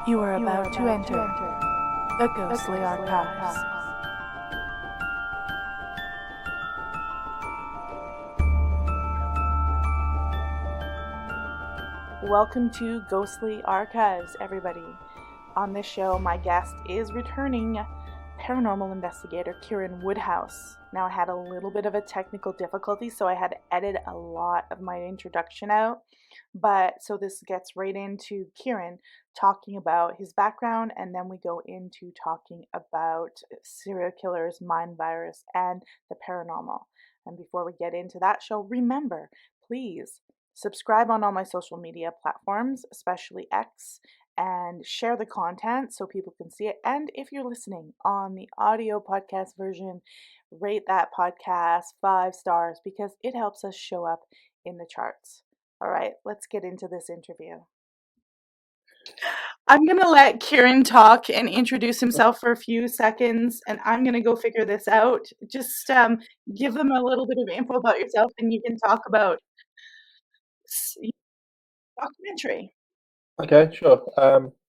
You are about to enter the Ghostly Archives. Welcome to Ghostly Archives, everybody. On this show, my guest is returning paranormal investigator Kieran Woodhouse. Now, I had a little bit of a technical difficulty, so I had to edit a lot of my introduction out. But so this gets right into Kieran talking about his background, and then we go into talking about serial killers, mind virus, and the paranormal. And before we get into that show, remember, please subscribe on all my social media platforms, especially X, and share the content so people can see it. And if you're listening on the audio podcast version, rate that podcast 5 stars because it helps us show up in the charts. All right, let's get into this interview. I'm going to let Kieran talk and introduce himself for a few seconds, and I'm going to go figure this out. Just give them a little bit of info about yourself, and you can talk about documentary. Okay, sure.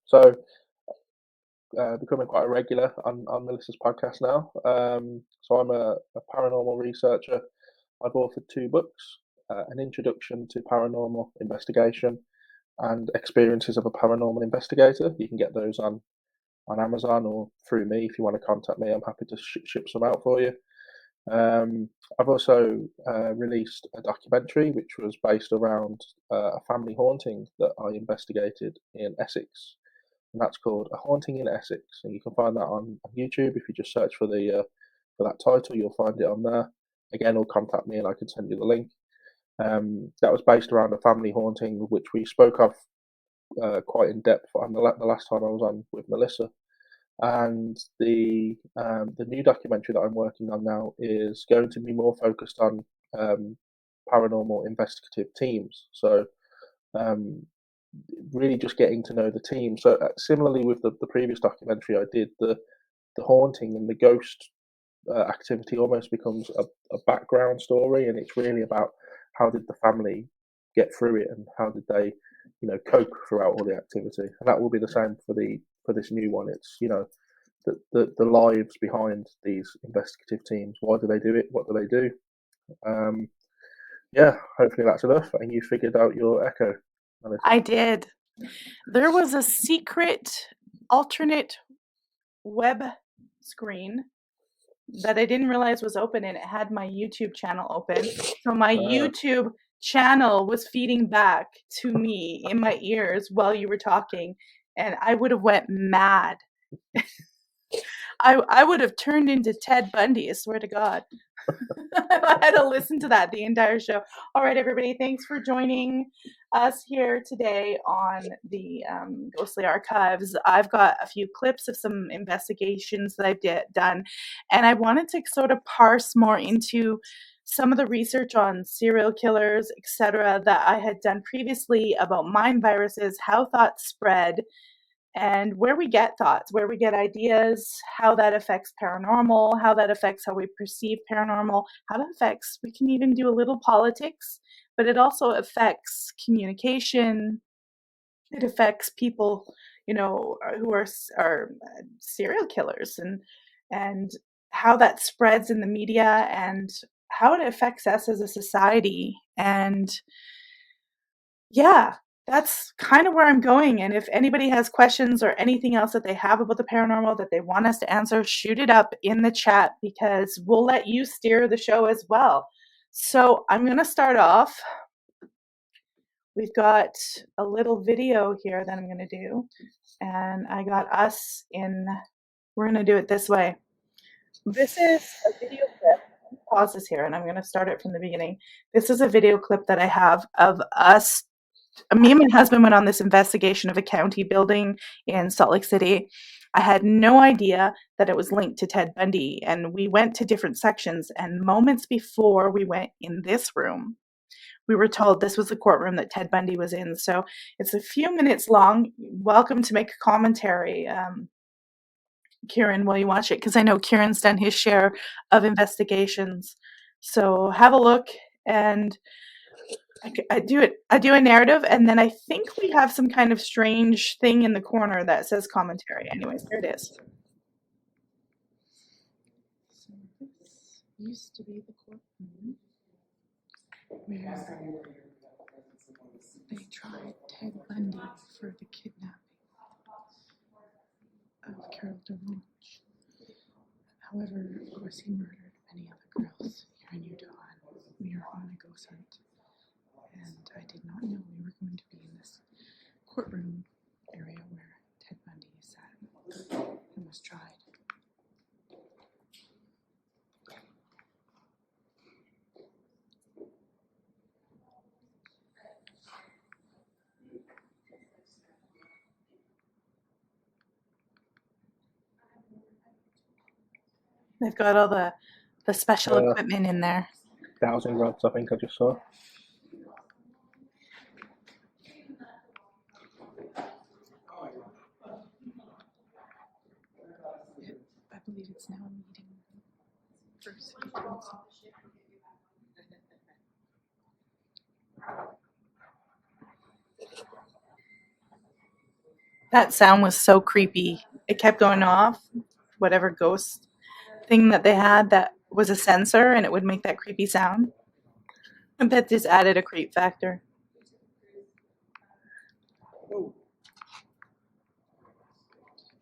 So becoming quite a regular on Melissa's podcast now. So I'm a paranormal researcher. I've authored 2 books, An Introduction to Paranormal Investigation and Experiences of a Paranormal Investigator. You can get those on Amazon or through me. If you want to contact me, I'm happy to ship some out for you. I've also released a documentary which was based around a family haunting that I investigated in Essex, and that's called A Haunting in Essex. And you can find that on YouTube. If you just search for that title, you'll find it on there. Again, or contact me and I can send you the link. That was based around a family haunting, which we spoke of quite in depth on the last time I was on with Melissa. And the new documentary that I'm working on now is going to be more focused on paranormal investigative teams. So really just getting to know the team. So similarly with the previous documentary I did, the haunting and the ghost activity almost becomes a background story, and it's really about how did the family get through it and how did they cope throughout all the activity. And that will be the same for this new one. It's the lives behind these investigative teams. Why do they do it? What do they do? Yeah, hopefully that's enough and you figured out your echo. I did. There was a secret alternate web screen that I didn't realize was open, and it had my YouTube channel open. So my YouTube channel was feeding back to me in my ears while you were talking, and I would have went mad. I would have turned into Ted Bundy, I swear to God. I had to listen to that the entire show. All right, everybody, thanks for joining us here today on the Ghostly Archives. I've got a few clips of some investigations that I've done, and I wanted to sort of parse more into some of the research on serial killers, etc., that I had done previously about mind viruses, how thoughts spread, and where we get thoughts, where we get ideas, how that affects paranormal, how that affects how we perceive paranormal, how that affects, we can even do a little politics, but it also affects communication. It affects people, who are serial killers, and how that spreads in the media and how it affects us as a society. And yeah, that's kind of where I'm going. And if anybody has questions or anything else that they have about the paranormal that they want us to answer, shoot it up in the chat because we'll let you steer the show as well. So I'm going to start off. We've got a little video here that I'm going to do. And I got us we're going to do it this way. This is a video clip. Pause this here and I'm going to start it from the beginning. This is a video clip that I have of us. Me and my husband went on this investigation of a county building in Salt Lake City. I had no idea that it was linked to Ted Bundy, and we went to different sections, and moments before we went in this room, we were told this was the courtroom that Ted Bundy was in. So it's a few minutes long. Welcome to make a commentary, Kieran, while you watch it, because I know Kieran's done his share of investigations. So have a look, and I do it. I do a narrative, and then I think we have some kind of strange thing in the corner that says commentary. Anyways, there it is. So this used to be the courtroom where they tried Ted Bundy for the kidnapping of Carol DeRonch. However, of course, he murdered many other girls here in Utah, and we are on a ghost hunt. And I did not know we were going to be in this courtroom area where Ted Bundy sat and was tried. They've got all the special equipment in there. Dowsing rods, I think I just saw. I believe it's now a meeting for city council. That sound was so creepy. It kept going off. Whatever ghost thing that they had that was a sensor, and it would make that creepy sound. I bet this added a creep factor.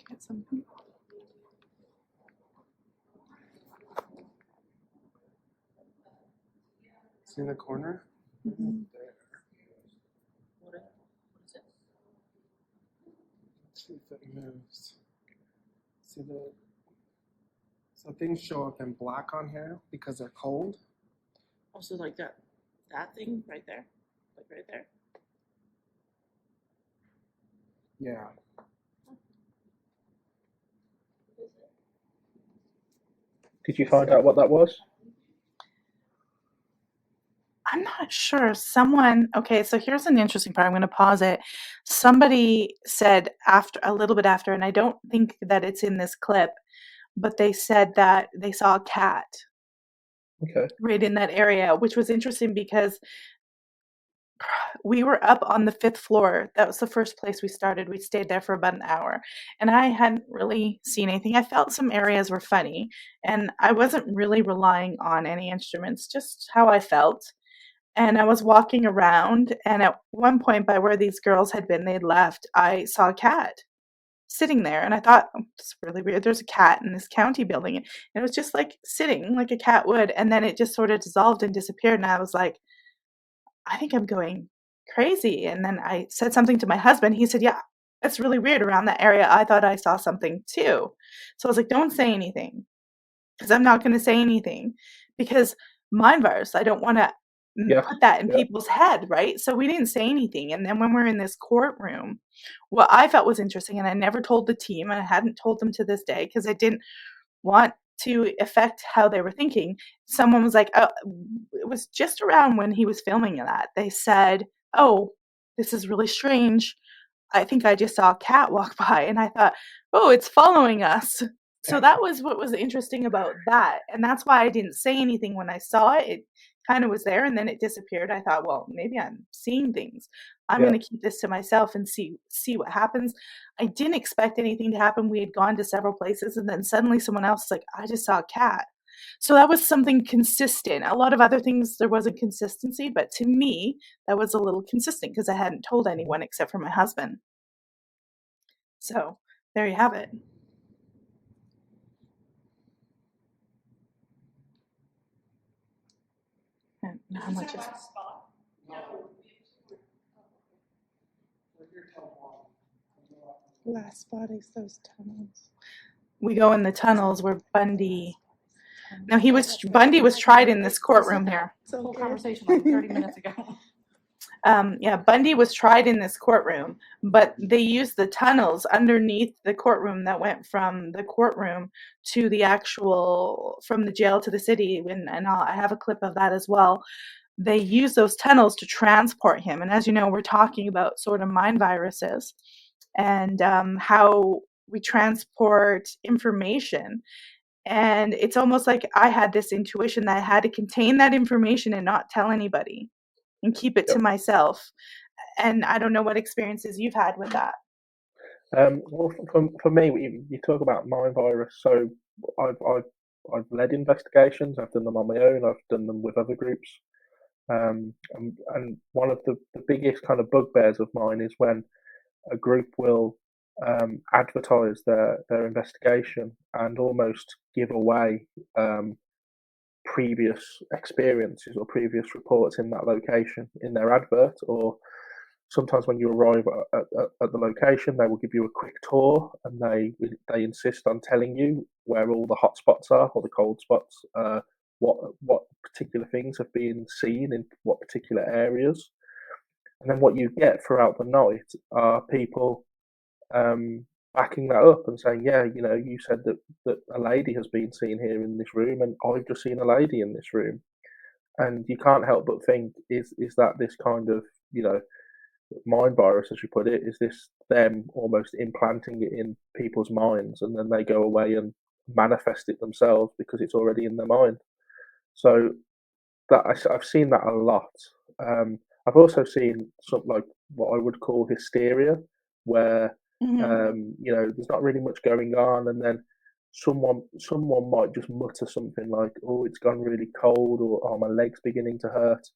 Get something. See in the corner? Mm-hmm. What is it? Let's see if it moves. See so things show up in black on here because they're cold. Also, like that thing right there, like right there. Yeah. Did you find out what that was? I'm not sure. Okay, so here's an interesting part. I'm going to pause it. Somebody said a little bit after, and I don't think that it's in this clip, but they said that they saw a cat. Okay. Right in that area, which was interesting because we were up on the 5th floor. That was the first place we started. We stayed there for about an hour, and I hadn't really seen anything. I felt some areas were funny, and I wasn't really relying on any instruments, just how I felt. And I was walking around, and at one point by where these girls had been, they'd left, I saw a cat sitting there, and I thought, oh, it's really weird. There's a cat in this county building. And it was just like sitting like a cat would, and then it just sort of dissolved and disappeared. And I was like, I think I'm going crazy. And then I said something to my husband. He said, yeah, that's really weird around that area. I thought I saw something too. So I was like, don't say anything, because I'm not going to say anything, because mind virus, I don't want to put that in people's head, right? So we didn't say anything. And then when we're in this courtroom, what I felt was interesting, and I never told the team, and I hadn't told them to this day because I didn't want to affect how they were thinking. Someone was like, oh, it was just around when he was filming that, they said, oh, this is really strange. I think I just saw a cat walk by, and I thought, oh, it's following us. So that was what was interesting about that. And that's why I didn't say anything when I saw it. It kind of was there, and then it disappeared. I thought, well, maybe I'm seeing things. I'm going to keep this to myself and see what happens. I didn't expect anything to happen. We had gone to several places, and then suddenly someone else was like, I just saw a cat. So that was something consistent. A lot of other things, there wasn't consistency, but to me, that was a little consistent because I hadn't told anyone except for my husband. So there you have it. And how much is it? Last spot is those tunnels. We go in the tunnels where Bundy. Now Bundy was tried in this courtroom here. It's a whole conversation like 30 minutes ago. Bundy was tried in this courtroom, but they used the tunnels underneath the courtroom that went from the courtroom to the from the jail to the city. And I have a clip of that as well. They use those tunnels to transport him. And as you know, we're talking about sort of mind viruses and how we transport information. And it's almost like I had this intuition that I had to contain that information and not tell anybody. and keep it to myself. And I don't know what experiences you've had with that. Well, for me, you talk about mind virus. So I've led investigations. I've done them on my own. I've done them with other groups. And one of the biggest kind of bugbears of mine is when a group will advertise their investigation and almost give away previous experiences or previous reports in that location in their advert, or sometimes when you arrive at the location, they will give you a quick tour, and they insist on telling you where all the hot spots are or the cold spots, what particular things have been seen in what particular areas, and then what you get throughout the night are people backing that up and saying, yeah, you said that a lady has been seen here in this room, and I've just seen a lady in this room, and you can't help but think, is that this kind of mind virus, as you put it? Is this them almost implanting it in people's minds, and then they go away and manifest it themselves because it's already in their mind? So I've seen that a lot. I've also seen something like what I would call hysteria, where there's not really much going on, and then someone might just mutter something like, "Oh, it's gone really cold," or "Oh, my leg's beginning to hurt,"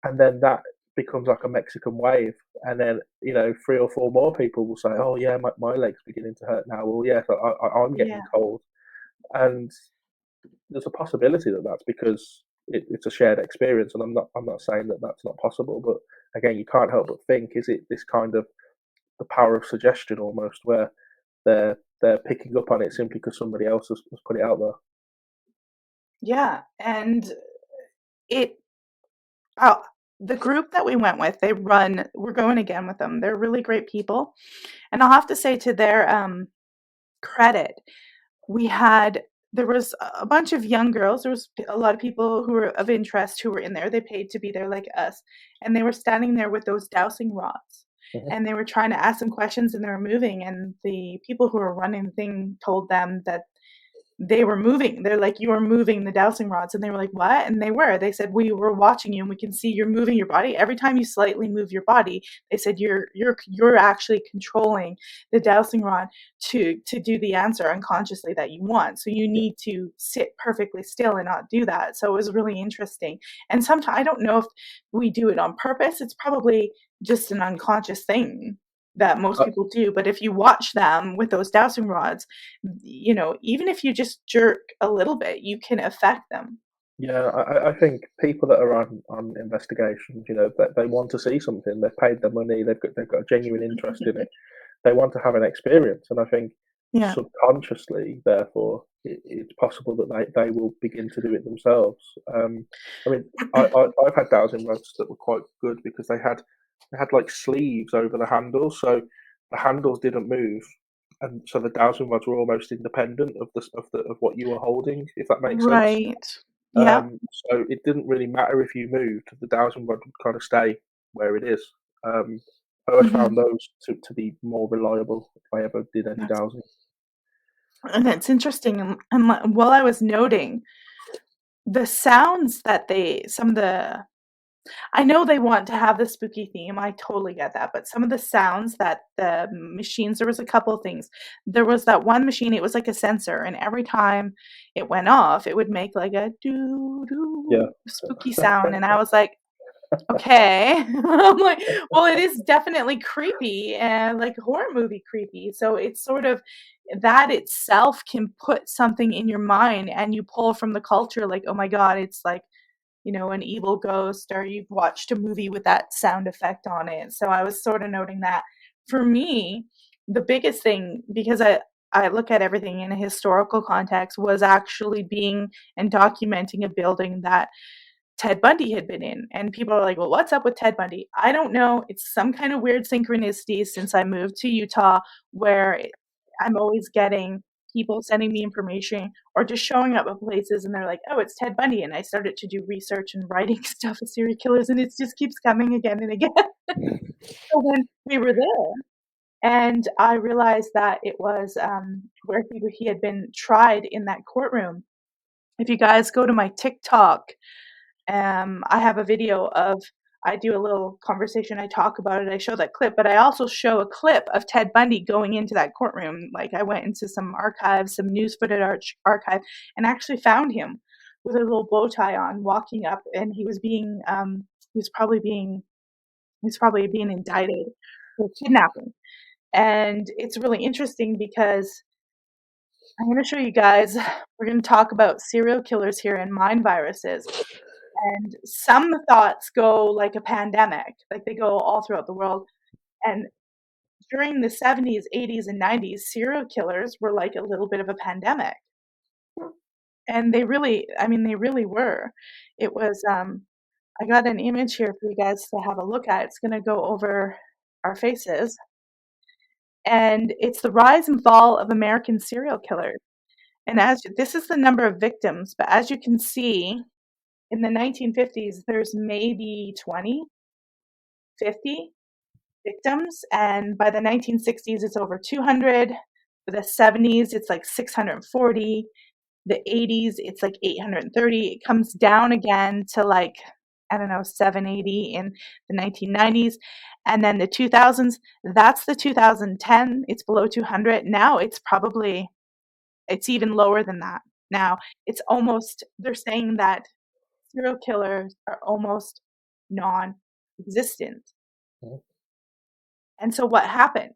and then that becomes like a Mexican wave, and then 3 or 4 more people will say, "Oh yeah, my leg's beginning to hurt now." Well, yeah, I'm getting cold, and there's a possibility that that's because it's a shared experience, and I'm not saying that that's not possible, but again, you can't help but think, is it this kind of the power of suggestion almost, where they're picking up on it simply because somebody else has put it out there? Yeah, and the group that we went with, we're going again with them. They're really great people, and I'll have to say, to their credit, there was a bunch of young girls. There was a lot of people who were of interest who were in there. They paid to be there like us, and they were standing there with those dowsing rods, and they were trying to ask them questions, and they were moving, and the people who were running the thing told them that they were moving. They're like, "You are moving the dowsing rods." And they were like, "What?" And they said, "We were watching you, and we can see you're moving your body. Every time you slightly move your body," they said, you're actually controlling the dowsing rod to do the answer unconsciously that you want. So you need to sit perfectly still and not do that. So it was really interesting. And sometimes, I don't know if we do it on purpose. It's probably just an unconscious thing that most people do. But if you watch them with those dowsing rods, even if you just jerk a little bit, you can affect them. Yeah, I think people that are on investigations, they want to see something. They've paid their money. They've got a genuine interest in it. They want to have an experience, and I think subconsciously, therefore, it's possible that they will begin to do it themselves. I've had dowsing rods that were quite good because they had like sleeves over the handles, so the handles didn't move, and so the dowsing rods were almost independent of what you were holding, if that makes sense. Right. Yeah. So it didn't really matter if you moved; the dowsing rod would kind of stay where it is. I always found those to be more reliable if I ever did any dowsing. And it's interesting. And while I was noting the sounds that I know they want to have the spooky theme. I totally get that. But some of the sounds that the machines, there was a couple of things. There was that one machine, it was like a sensor, and every time it went off, it would make like a doo-doo spooky sound. And I was like, okay. I'm like, well, it is definitely creepy, and like horror movie creepy. So it's sort of that itself can put something in your mind, and you pull from the culture like, oh my God, it's like, an evil ghost, or you've watched a movie with that sound effect on it. So I was sort of noting that. For me, the biggest thing, because I look at everything in a historical context, was actually being and documenting a building that Ted Bundy had been in. And people are like, well, what's up with Ted Bundy? I don't know. It's some kind of weird synchronicity since I moved to Utah, where I'm always getting people sending me information or just showing up at places, and they're like, oh, it's Ted Bundy. And I started to do research and writing stuff with serial killers, and it just keeps coming again and again. So when we were there, and I realized that it was where he had been tried in that courtroom. If you guys go to my TikTok, I have a video of I do a little conversation. I talk about it. I show that clip, but I also show a clip of Ted Bundy going into that courtroom. Like I went into some archives, some news footage archive, and actually found him with a little bow tie on, walking up, and he was probably being indicted for kidnapping. And it's really interesting because I'm going to show you guys. We're going to talk about serial killers here and mind viruses. And some thoughts go like a pandemic, like they go all throughout the world. And during the 70s, 80s, and 90s, serial killers were like a little bit of a pandemic. And they really were. It was, I got an image here for you guys to have a look at. It's going to go over our faces. And it's the rise and fall of American serial killers. And this is the number of victims, but as you can see, in the 1950s, there's maybe 20, 50 victims. And by the 1960s, it's over 200. For the 70s, it's like 640. The 80s, it's like 830. It comes down again to like, I don't know, 780 in the 1990s. And then the 2000s, that's the 2010. It's below 200. Now it's even lower than that. Now they're saying that serial killers are almost non-existent. And so what happened?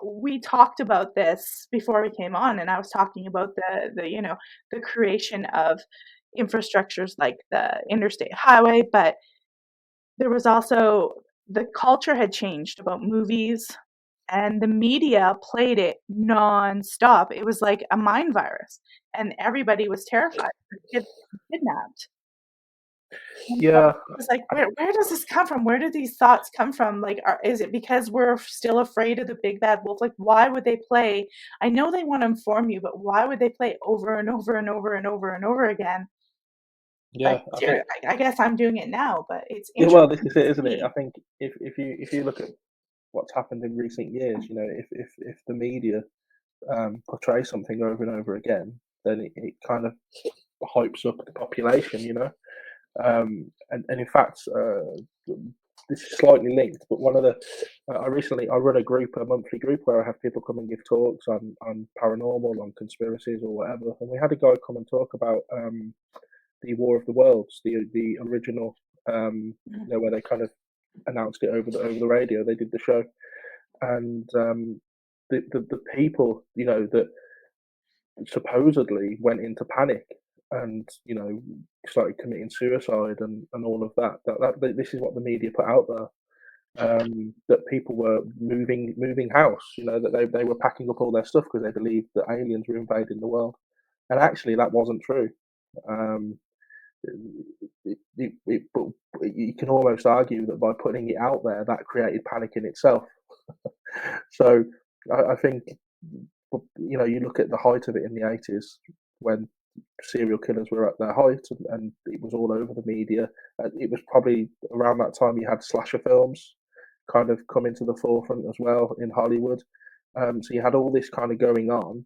We talked about this before we came on, and I was talking about the creation of infrastructures like the interstate highway, but there was also the culture had changed about movies, and the media played it nonstop. It was like a mind virus, and everybody was terrified for kids kidnapped. Yeah. It's like, where does this come from? Where do these thoughts come from? Like, is it because we're still afraid of the big bad wolf? Like, why would they play? I know they want to inform you, but why would they play over and over and over and over and over again? Yeah, Like, I guess I'm doing it now, but it's yeah. Well, this is it, isn't to it? see. I think if you look at what's happened in recent years, if the media portray something over and over again, then it kind of hypes up the population, and in fact, this is slightly linked. But one of the I run a monthly group where I have people come and give talks on paranormal, on conspiracies or whatever, and we had a guy come and talk about the War of the Worlds, the original, where they kind of announced it over the radio. They did the show, and the people, that supposedly went into panic and started committing suicide and all of that. This is what the media put out there. That people were moving house. That they were packing up all their stuff because they believed that aliens were invading the world, and actually that wasn't true. But you can almost argue that by putting it out there, that created panic in itself. So I think, you look at the height of it in the 80s when serial killers were at their height, and it was all over the media. It was probably around that time you had slasher films kind of come into the forefront as well in Hollywood. So you had all this kind of going on,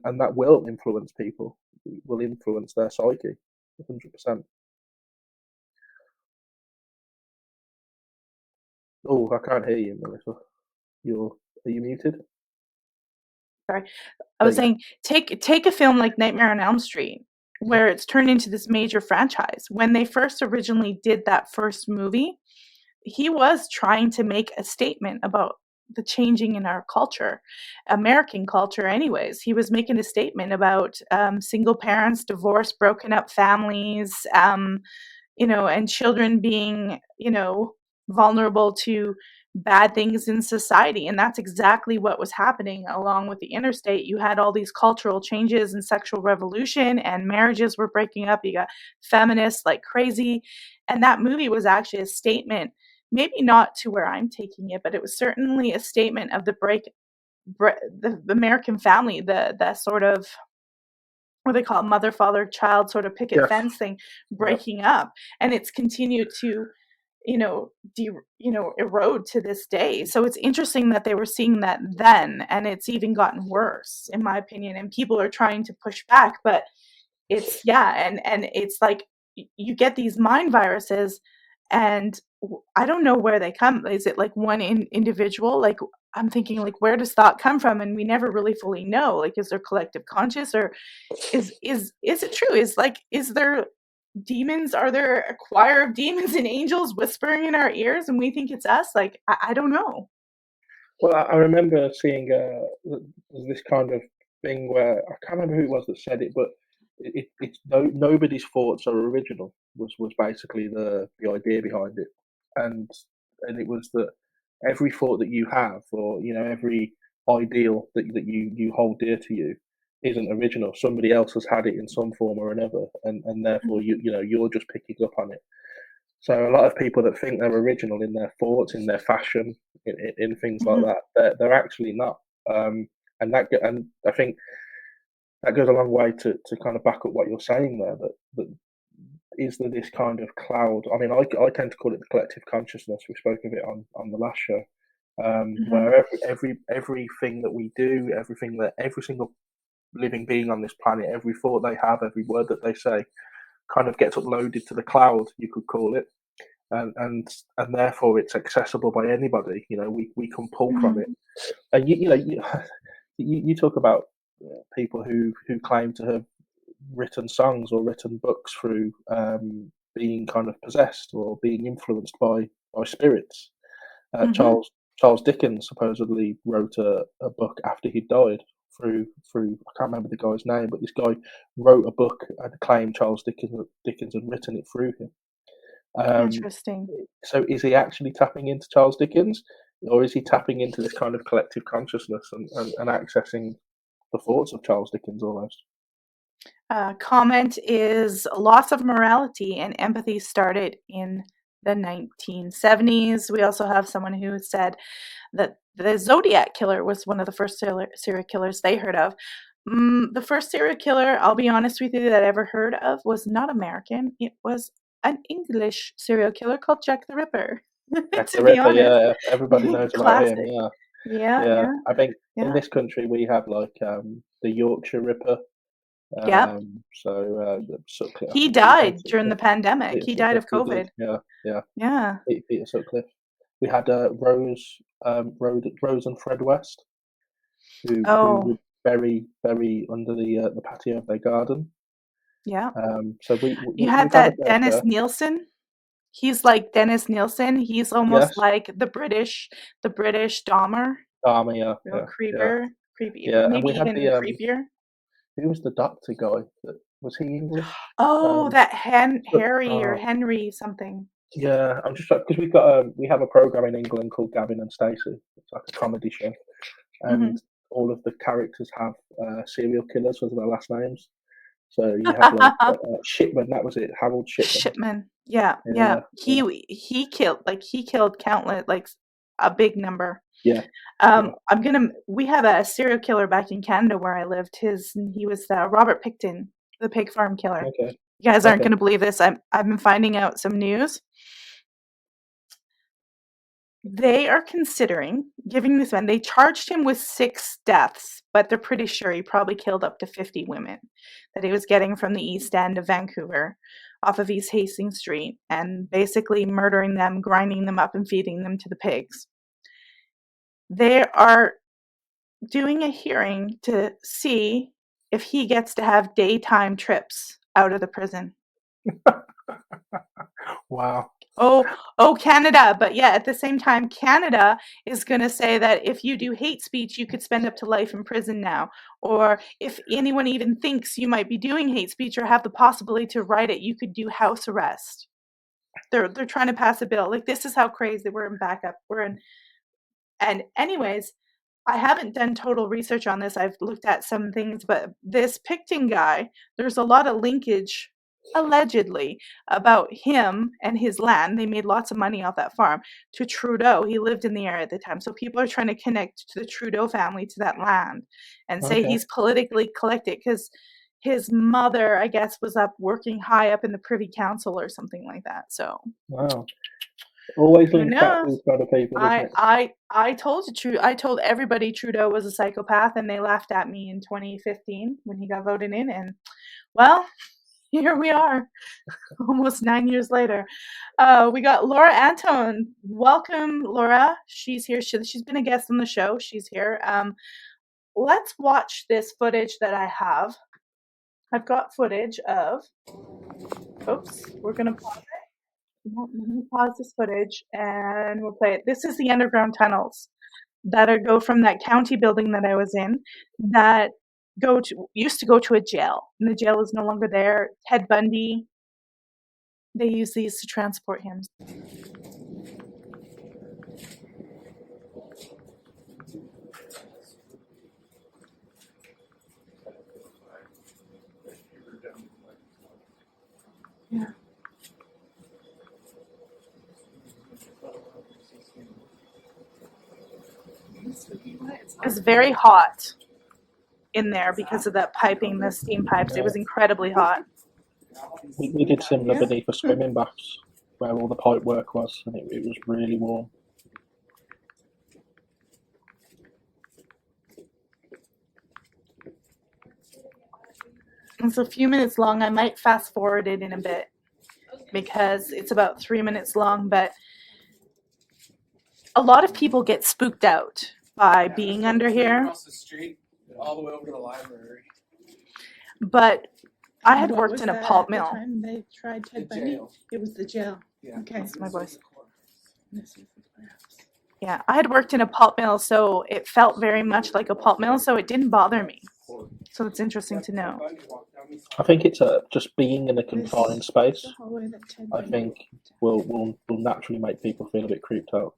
and that will influence people, will influence their psyche, 100%. Oh, I can't hear you, Melissa. Are you muted? Sorry, I was saying, take a film like Nightmare on Elm Street, where it's turned into this major franchise. When they first originally did that first movie, he was trying to make a statement about the changing in our culture, American culture anyways. He was making a statement about single parents, divorce, broken up families, and children being, vulnerable to bad things in society. And that's exactly what was happening along with the interstate. You had all these cultural changes and sexual revolution, and marriages were breaking up. You got feminists like crazy. And that movie was actually a statement, maybe not to where I'm taking it, but it was certainly a statement of the American family, the sort of, what they call it, mother, father, child sort of picket fence thing breaking up. And it's continued to erode to this day. So it's interesting that they were seeing that then, and it's even gotten worse, in my opinion. And people are trying to push back, but it's and it's like you get these mind viruses, and I don't know where they come. Is it like one individual? Like, I'm thinking, like, where does thought come from? And we never really fully know. Like, is there collective conscious, or is it true? Is there demons? Are there a choir of demons and angels whispering in our ears, and we think it's us? Like, I don't know. Well, I remember seeing this kind of thing where I can't remember who it was that said it, but it's nobody's thoughts are original was basically the idea behind it, and it was that every thought that you have, or every ideal that you hold dear to you, isn't original. Somebody else has had it in some form or another, and therefore you're just picking up on it. So a lot of people that think they're original in their thoughts, in their fashion, in things like Mhm. that, they're actually not. And I think that goes a long way to kind of back up what you're saying there. That is there this kind of cloud. I mean, I tend to call it the collective consciousness. We spoke of it on the last show, Mhm. where everything that we do, every single living being on this planet, every thought they have, every word that they say, kind of gets uploaded to the cloud. You could call it. And therefore it's accessible by anybody. We can pull from it. Mhm. And you talk about people who claim to have written songs or written books through being kind of possessed or being influenced by spirits. Mhm. Charles Dickens supposedly wrote a book after he died through I can't remember the guy's name, but this guy wrote a book and claimed Charles Dickens had written it through him. Um, Interesting. so is he actually tapping into Charles Dickens, or is he tapping into this kind of collective consciousness and accessing the thoughts of Charles Dickens almost? Comment is loss of morality and empathy started in the 1970s. We also have someone who said that the Zodiac killer was one of the first serial killers they heard of. The first serial killer, I'll be honest with you, that I ever heard of was not American. It was an English serial killer called Jack the Ripper. Jack To the be Ripper, honest, yeah, everybody knows about him. classic. Yeah, Yeah, yeah. yeah, I think in yeah. this country we have like the Yorkshire Ripper. Yep. Sutcliffe, I He think Peter died during the Sutcliffe. pandemic. Peter He died Sutcliffe, of he did. COVID. Yeah, yeah. Yeah. Peter Sutcliffe. We had Rose and Fred West, who Oh, would bury under the patio of their garden. yeah. So You had we've had a that fair Dennis share. Nielsen. He's like Dennis Nielsen. He's almost Yes, like the British Dahmer, Dharma, yeah, real yeah, yeah, creepy, yeah. And maybe we had even the creepier. who was the doctor guy? Was he English? Oh, Um, that but, Harry or Henry something. yeah, I'm just because we have a program in England called Gavin and Stacey. It's like a comedy show, and Mhm. all of the characters have serial killers as their last names. So you have like Shipman. That was it, Harold Shipman. Shipman. Yeah, yeah. Yeah, yeah, He killed countless, like a big number. yeah, yeah. We have a serial killer back in Canada where I lived. He was Robert Picton, the pig farm killer. Okay, You guys aren't okay. going to believe this. I've been finding out some news. They are considering giving this man. They charged him with 6 deaths, but they're pretty sure he probably killed up to 50 women that he was getting from the East End of Vancouver, off of East Hastings Street, and basically murdering them, grinding them up, and feeding them to the pigs. They are doing a hearing to see if he gets to have daytime trips out of the prison. Wow. Oh, Canada. But yeah, at the same time, Canada is going to say that if you do hate speech, you could spend up to life in prison now. Or if anyone even thinks you might be doing hate speech or have the possibility to write it, you could do house arrest. They're trying to pass a bill. Like, this is how crazy we're in backup. And anyways, I haven't done total research on this. I've looked at some things, but this Picton guy, there's a lot of linkage, allegedly, about him and his land. They made lots of money off that farm, to Trudeau. He lived in the area at the time. So people are trying to connect to the Trudeau family to that land and say Okay. he's politically connected because his mother, I guess, was working high up in the Privy Council or something like that. So Wow. Always who linked back to knows? these kind of people, doesn't it? I told everybody Trudeau was a psychopath, and they laughed at me in 2015 when he got voted in. And well, here we are, almost 9 years later. We got Laura Antone. Welcome, Laura. She's here. She's been a guest on the show. She's here. Let's watch this footage that I have. I've got footage of. Oops, we're gonna pause it. Let me pause this footage and we'll play it. This is the underground tunnels that go from that county building that I was in that used to go to a jail, and the jail is no longer there. Ted Bundy, they use these to transport him. Yeah. It's very hot in there because of that piping, the steam pipes. It was incredibly hot. We did similar beneath the swimming baths where all the pipe work was, and it was really warm. It's a few minutes long. I might fast forward it in a bit because it's about 3 minutes long, but a lot of people get spooked out by being under here. Across the street, all the way over to the library. But I had What worked was in a that pulp at the mill. time they tried Ted The Bundy? jail. It was the jail. Yeah. Okay. That's my voice. This is the courthouse. Yeah, I had worked in a pulp mill, so it felt very much like a pulp mill, so it didn't bother me. So it's interesting to know. I think it's just being in a confined space. The hallway that Ted I Bundy think will naturally make people feel a bit creeped out.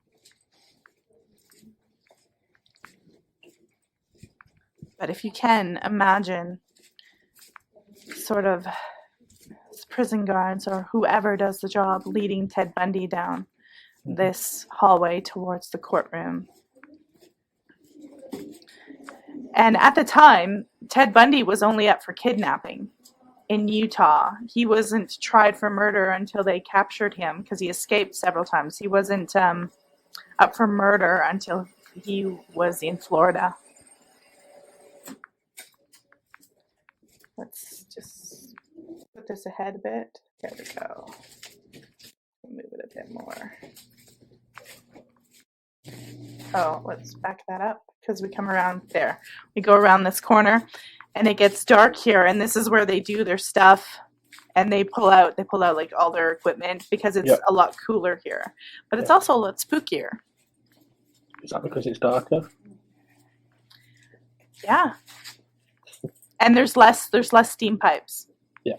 But if you can imagine sort of prison guards or whoever does the job leading Ted Bundy down this hallway towards the courtroom. And at the time, Ted Bundy was only up for kidnapping in Utah. He wasn't tried for murder until they captured him because he escaped several times. He wasn't up for murder until he was in Florida. Let's just put this ahead a bit. There we go. Move it a bit more. Oh, let's back that up because we come around there. We go around this corner and it gets dark here, and this is where they do their stuff, and they pull out like all their equipment because it's a lot cooler here. But it's also a lot spookier. Is that because it's darker? Yeah. And there's less steam pipes. Yeah.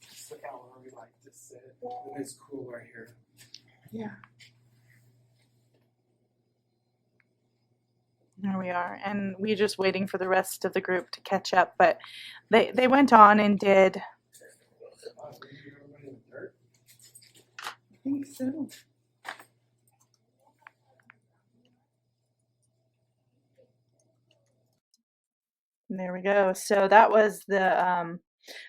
Just look how we like to sit. And it's cool right here. Yeah. There we are. And we're just waiting for the rest of the group to catch up. But they went on and did. I think so. And there we go. So that was the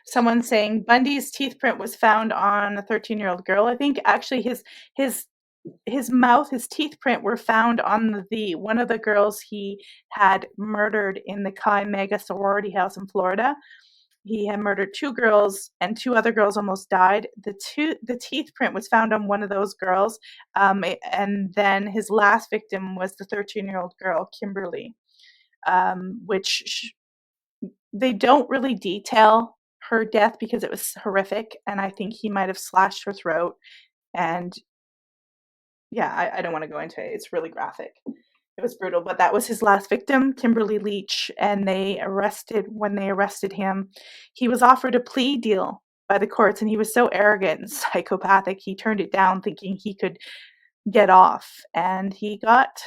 someone saying Bundy's teeth print was found on a 13-year-old girl. I think actually his mouth, his teeth print were found on the one of the girls he had murdered in the Chi Mega sorority house in Florida. He had murdered 2 girls, and 2 other girls almost died. The teeth print was found on one of those girls, and then his last victim was the 13-year-old girl, Kimberly, which they don't really detail her death because it was horrific, and I think he might have slashed her throat. And yeah, I don't want to go into it. It's really graphic. It was brutal, but that was his last victim, Kimberly Leach, and when they arrested him, he was offered a plea deal by the courts, and he was so arrogant and psychopathic, he turned it down thinking he could get off, and he got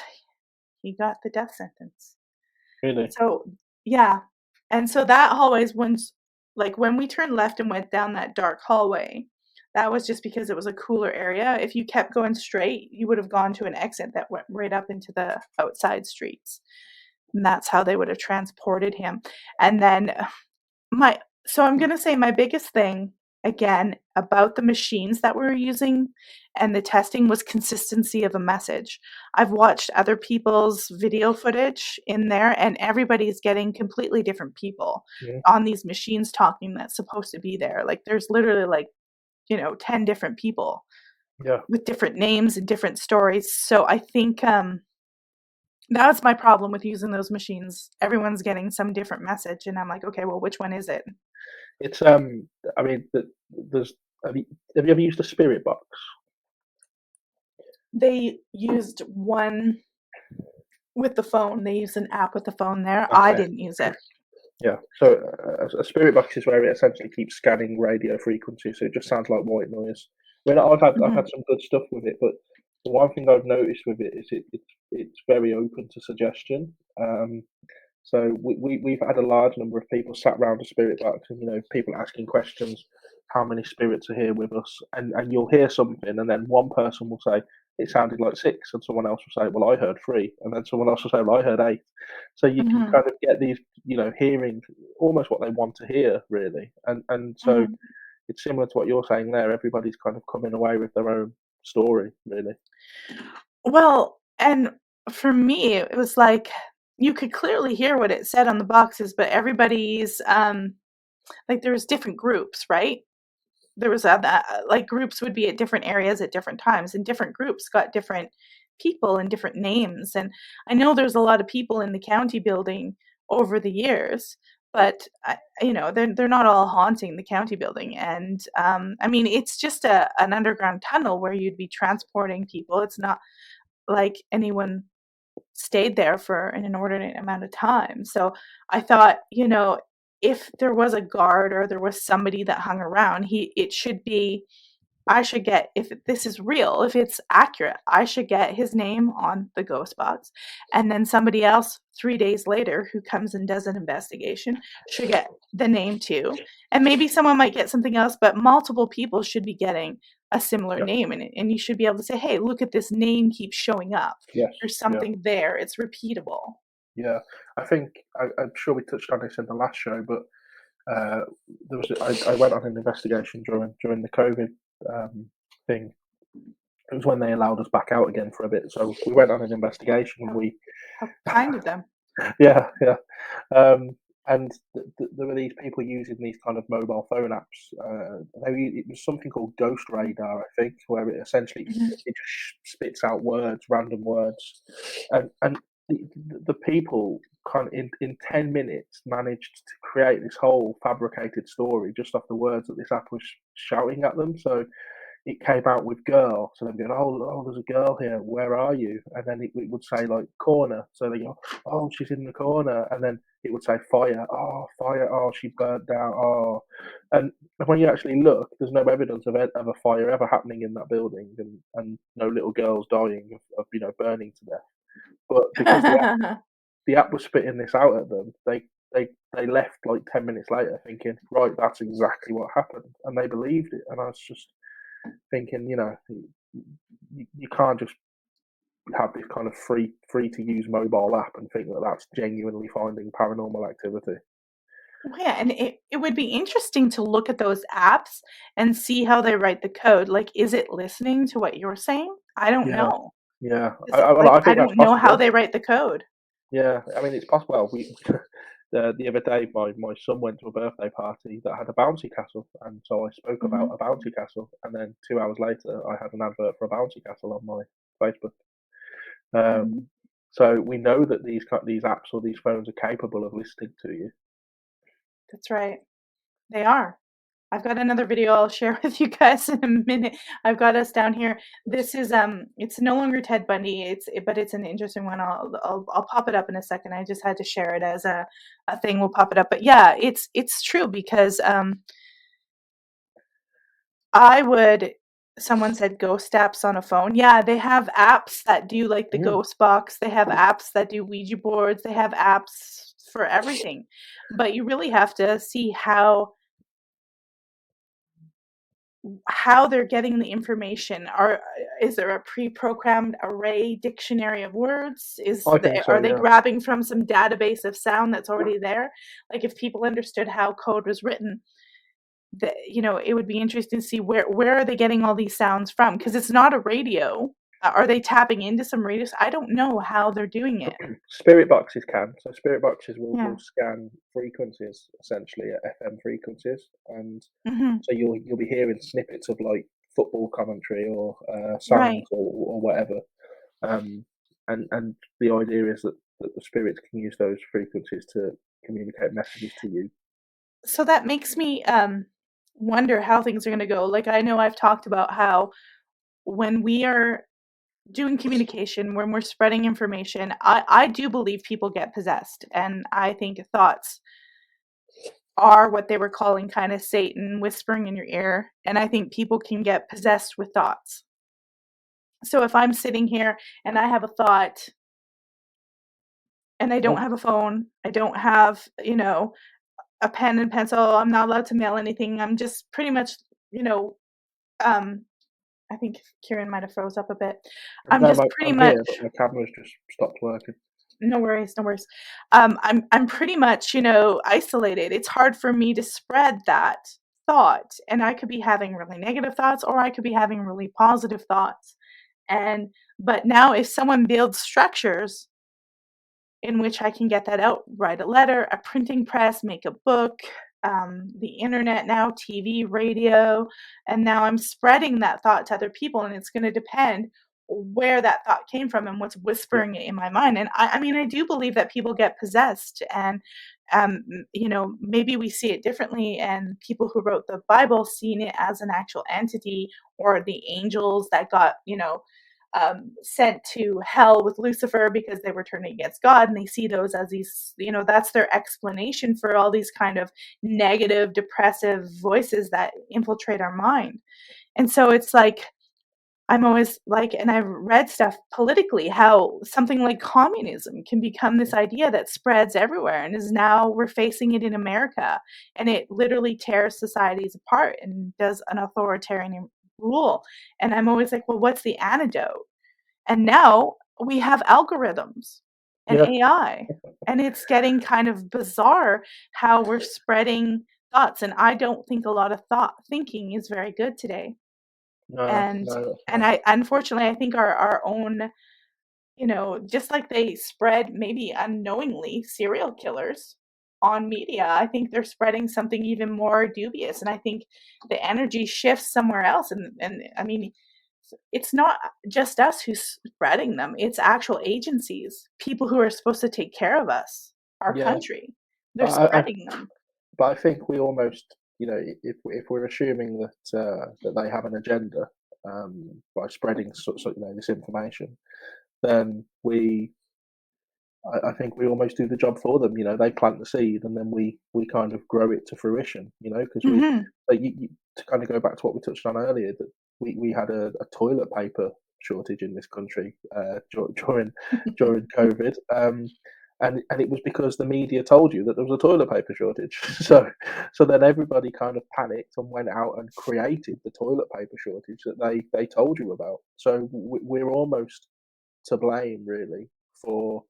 the death sentence. Really? So, yeah. And so that hallway is when we turned left and went down that dark hallway, that was just because it was a cooler area. If you kept going straight, you would have gone to an exit that went right up into the outside streets. And that's how they would have transported him. And then so I'm going to say my biggest thing again about the machines that we're using, and the testing was consistency of a message. I've watched other people's video footage in there, and everybody's getting completely different people Yeah. on these machines talking that's supposed to be there. Like there's literally like, 10 different people Yeah. with different names and different stories. So I think that's my problem with using those machines. Everyone's getting some different message, and I'm like, okay, well, which one is it? It's I mean, there's have you ever used a spirit box? They used one with the phone. They used an app with the phone there. I Okay. didn't use it. Yeah. So a spirit box is where it essentially keeps scanning radio frequency, so it just sounds like white noise. I mean, I've had some good stuff with it, but the one thing I've noticed with it is it's very open to suggestion. So we've had a large number of people sat around a spirit box, and people asking questions, how many spirits are here with us, and you'll hear something, and then one person will say it sounded like 6, and someone else will say, well, I heard 3, and then someone else will say, well, I heard 8. So you can Mhm, kind of get these, hearing almost what they want to hear, really, and so mhm. it's similar to what you're saying there. Everybody's kind of coming away with their own story, really. Well, and for me, it was like you could clearly hear what it said on the boxes, but everybody's like there was different groups, right? There was like groups would be at different areas at different times, and different groups got different people and different names. And I know there's a lot of people in the county building over the years, but they're not all haunting the county building. And I mean, it's just an underground tunnel where you'd be transporting people. It's not like anyone stayed there for an inordinate amount of time. So I thought, if there was a guard or there was somebody that hung around, it should be, I should get, if this is real, if it's accurate, I should get his name on the ghost box. And then somebody else 3 days later who comes and does an investigation should get the name too. And maybe someone might get something else, but multiple people should be getting a similar Yeah. name. And you should be able to say, hey, look at this name keeps showing up. Yes. There's Yeah. something there. It's repeatable. Yeah. I think I'm sure we touched on this in the last show, but there was I went on an investigation during the COVID thing. It was when they allowed us back out again for a bit, so we went on an investigation. And we How kind of them. yeah, and there were these people using these kind of mobile phone apps. It was something called Ghost Radar, I think, where it essentially Mhm. it just spits out words, random words, and the people kind of in 10 minutes managed to create this whole fabricated story just off the words that this app was shouting at them. So it came out with girl, so they'd be like, oh, there's a girl here. Where are you? And then it would say like corner, so they go, oh, she's in the corner, and then it would say fire. Oh, fire. Oh, she burnt down. Oh, and when you actually look, there's no evidence of a fire ever happening in that building, and no little girls dying of burning to death. But because the app was spitting this out at them, they left like 10 minutes later thinking, right, that's exactly what happened, and they believed it. And I was just thinking, you can't just have this kind of free to use mobile app and think that that's genuinely finding paranormal activity. Well, yeah, and it would be interesting to look at those apps and see how they write the code. Like, is it listening to what you're saying? I don't Yeah, know. yeah. Like, I I think that's don't know how possible. they write the code. Yeah, I mean, it's possible. Well, the other day, my son went to a birthday party that had a bouncy castle, and so I spoke about Mhm. a bouncy castle, and then 2 hours later, I had an advert for a bouncy castle on my Facebook. Mhm. So we know that these apps or these phones are capable of listening to you. That's right. They are. I've got another video I'll share with you guys in a minute. I've got us down here. This is it's no longer Ted Bundy. But it's an interesting one. I'll pop it up in a second. I just had to share it as a thing. We'll pop it up. But yeah, it's true because I would someone said ghost apps on a phone. Yeah, they have apps that do like the Mm. ghost box. They have apps that do Ouija boards. They have apps for everything. But you really have to see how they're getting the information. Is there a pre-programmed array dictionary of words? I think so. Are they Yeah. grabbing from some database of sound that's already there? Like if people understood how code was written, it would be interesting to see where are they getting all these sounds from, because it's not a radio. Are they tapping into some radios? I don't know how they're doing it. Spirit boxes can. So spirit boxes Yeah. will scan frequencies, essentially at FM frequencies, and Hmm. so you'll be hearing snippets of like football commentary or Right. songs or whatever. And the idea is that the spirits can use those frequencies to communicate messages to you. So that makes me wonder how things are going to go. Like, I know I've talked about how when we are doing communication, when we're spreading information, I do believe people get possessed, and I think thoughts are what they were calling kind of Satan whispering in your ear, and I think people can get possessed with thoughts. So if I'm sitting here and I have a thought and I don't have a phone, I don't have, a pen and pencil, I'm not allowed to mail anything. I'm just pretty much, um I think Kieran might have froze up a bit. I'm No, just pretty I'm much, here, but my camera's just stopped working. no worries, no worries. I'm pretty much, isolated. It's hard for me to spread that thought, and I could be having really negative thoughts, or I could be having really positive thoughts. But now if someone builds structures in which I can get that out, write a letter, a printing press, make a book, the internet now, TV, radio, and now I'm spreading that thought to other people, and it's going to depend where that thought came from and what's Yeah, whispering it in my mind. And I mean, I do believe that people get possessed, and maybe we see it differently, and people who wrote the Bible seen it as an actual entity, or the angels that got, sent to hell with Lucifer because they were turning against God, and they see those as these, that's their explanation for all these kind of negative, depressive voices that infiltrate our mind. And so it's like, I'm always like, and I've read stuff politically, how something like communism can become this idea that spreads everywhere, and is now we're facing it in America, and it literally tears societies apart and does an authoritarian rule. And I'm always like, well, what's the antidote? And now we have algorithms and yeah, AI, and it's getting kind of bizarre how we're spreading thoughts. And I don't think a lot of thought thinking is very good today. no, And no, that's and right. I unfortunately I think our own, just like they spread maybe unknowingly serial killers on media, I think they're spreading something even more dubious. And I think the energy shifts somewhere else. And I mean, it's not just us who's spreading them, it's actual agencies, people who are supposed to take care of us, our Yeah, country. They're but spreading them. I think we almost, if we're assuming that they have an agenda by spreading this information, then I think we almost do the job for them. They plant the seed, and then we kind of grow it to fruition. Because Hmm. to kind of go back to what we touched on earlier, that we had a toilet paper shortage in this country during COVID, and it was because the media told you that there was a toilet paper shortage. So then everybody kind of panicked and went out and created the toilet paper shortage that they told you about. So we're almost to blame, really, for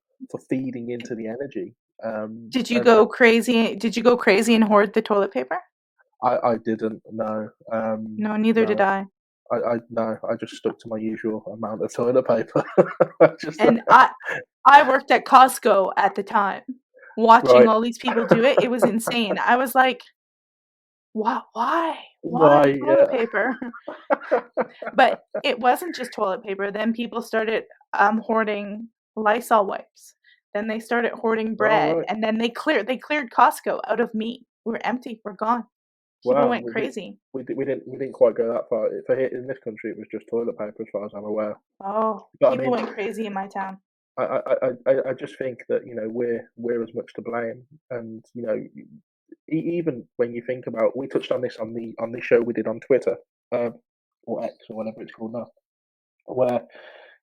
feeding into the energy. Did you And go crazy? Did you go crazy and hoard the toilet paper? I didn't know. No, neither did No, I. I no, I just stuck to my usual amount of toilet paper. I just And I worked at Costco at the time, watching right. all these people do it. It was insane. I was like, why Why? toilet Yeah. paper? But it wasn't just toilet paper. Then people started hoarding Lysol wipes. Then they started hoarding All bread, right. and then they cleared Costco out of meat. We were empty. We're gone. People Wow. went crazy. We didn't quite go that far. For here in this country, it was just toilet paper, as far as I'm aware. Oh, But I people mean, went crazy in my town. I just think that we're as much to blame, and even when you think about, we touched on this on the show we did on Twitter, or X or whatever it's called now, where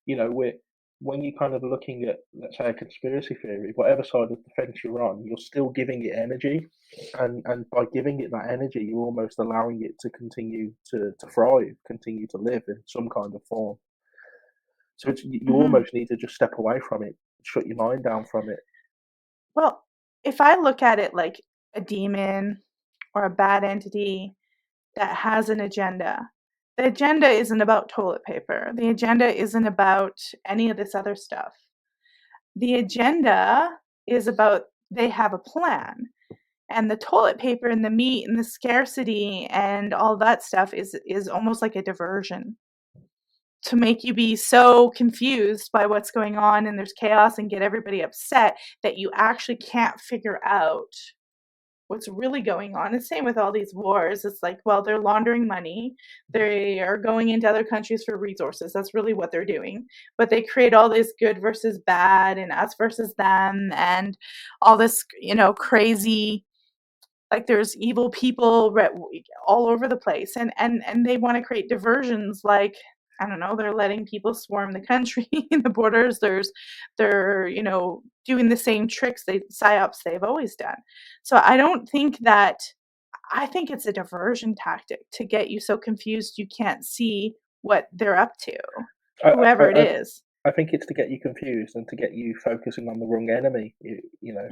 we're when you're kind of looking at, let's say, a conspiracy theory, whatever side of the fence you're on, you're still giving it energy, and by giving it that energy, you're almost allowing it to continue to thrive, continue to live in some kind of form. So you Hmm. almost need to just step away from it, shut your mind down from it. Well, if I look at it like a demon or a bad entity, that has an agenda. The agenda isn't about toilet paper. The agenda isn't about any of this other stuff. The agenda is about they have a plan. And the toilet paper and the meat and the scarcity and all that stuff is almost like a diversion to make you be so confused by what's going on and there's chaos and get everybody upset that you actually can't figure out what's really going on. And same with all these wars. It's like, well, they're laundering money. They are going into other countries for resources. That's really what they're doing. But they create all this good versus bad and us versus them and all this, crazy, like there's evil people all over the place. And they want to create diversions like, I don't know, they're letting people swarm the country, the borders. They're doing the same tricks, psyops they've always done. So I think it's a diversion tactic to get you so confused you can't see what they're up to, whoever it is. I think it's to get you confused and to get you focusing on the wrong enemy,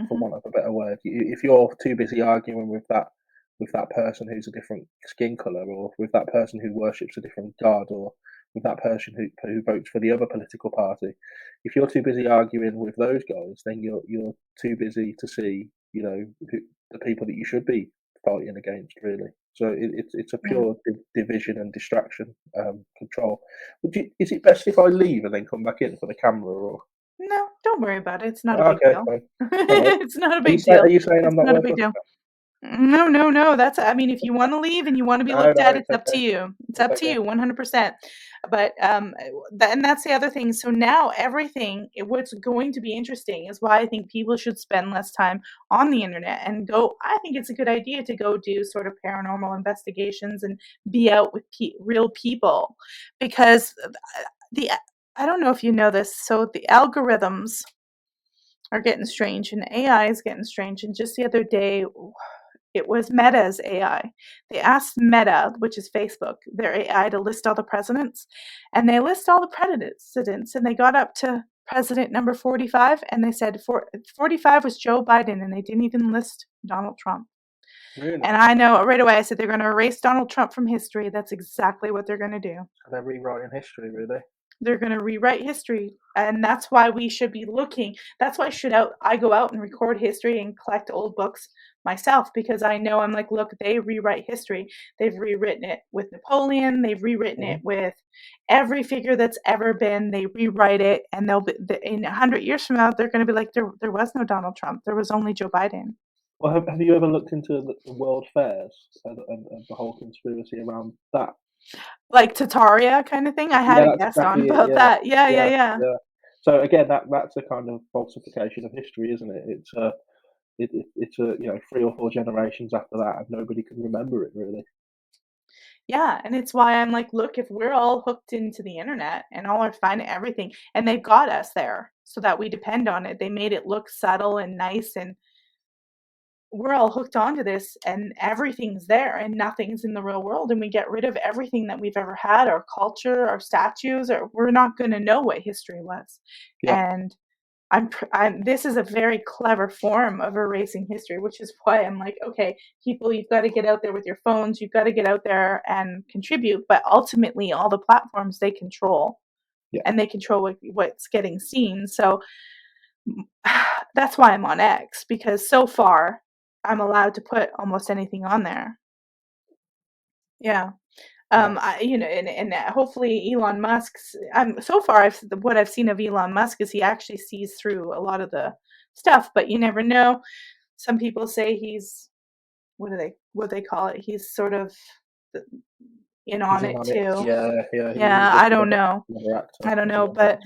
for want of a better word. If you're too busy arguing with that person who's a different skin colour, or with that person who worships a different god, or with that person who votes for the other political party, if you're too busy arguing with those guys, then you're too busy to see, the people that you should be fighting against, really. So it's a pure division and distraction, control. Is it best if I leave and then come back in for the camera, or? No, don't worry about it. It's not a big deal. Fine. It's not a big deal. Are you saying I'm not a big deal? No. If you want to leave and you want to be looked at, it's up to you. It's up to you, 100%. But and that's the other thing. So now everything, what's going to be interesting is why I think people should spend less time on the internet and go. I think it's a good idea to go do sort of paranormal investigations and be out with real people, because I don't know if you know this. So the algorithms are getting strange and AI is getting strange. And just the other day, it was Meta's AI. They asked Meta, which is Facebook, their AI to list all the presidents, and they list all the presidents, and they got up to president number 45, and they said 45 was Joe Biden, and they didn't even list Donald Trump. Really? And I know right away, I said they're going to erase Donald Trump from history. That's exactly what they're going to do. They're rewriting history, really. They're going to rewrite history, and that's why we should be looking. That's why I go out and record history and collect old books myself, because I know, I'm like, look, they rewrite history. They've rewritten it with Napoleon. They've rewritten it with every figure that's ever been. They rewrite it, and they'll be in 100 years from now, they're going to be like, there was no Donald Trump. There was only Joe Biden. Well, have you ever looked into the world fairs and the whole conspiracy around that? Like Tataria kind of thing? I had a guest on about that. Yeah. So again, that's a kind of falsification of history, isn't it? It's 3 or 4 generations after that, and nobody can remember it, really. Yeah, and it's why I'm like, look, if we're all hooked into the internet and all are finding everything, and they've got us there so that we depend on it. They made it look subtle and nice, and we're all hooked onto this, and everything's there and nothing's in the real world, and we get rid of everything that we've ever had, our culture, our statues, or we're not going to know what history was. And this is a very clever form of erasing history, which is why I'm like, okay, people, you've got to get out there with your phones, you've got to get out there and contribute, but ultimately all the platforms they control, and they control what's getting seen. So that's why I'm on X, because so far I'm allowed to put almost anything on there. Yeah. And hopefully Elon Musk's, so far what I've seen of Elon Musk is he actually sees through a lot of the stuff, but you never know. Some people say he's, what they call it? He's sort of in on it too. Yeah. I don't know. But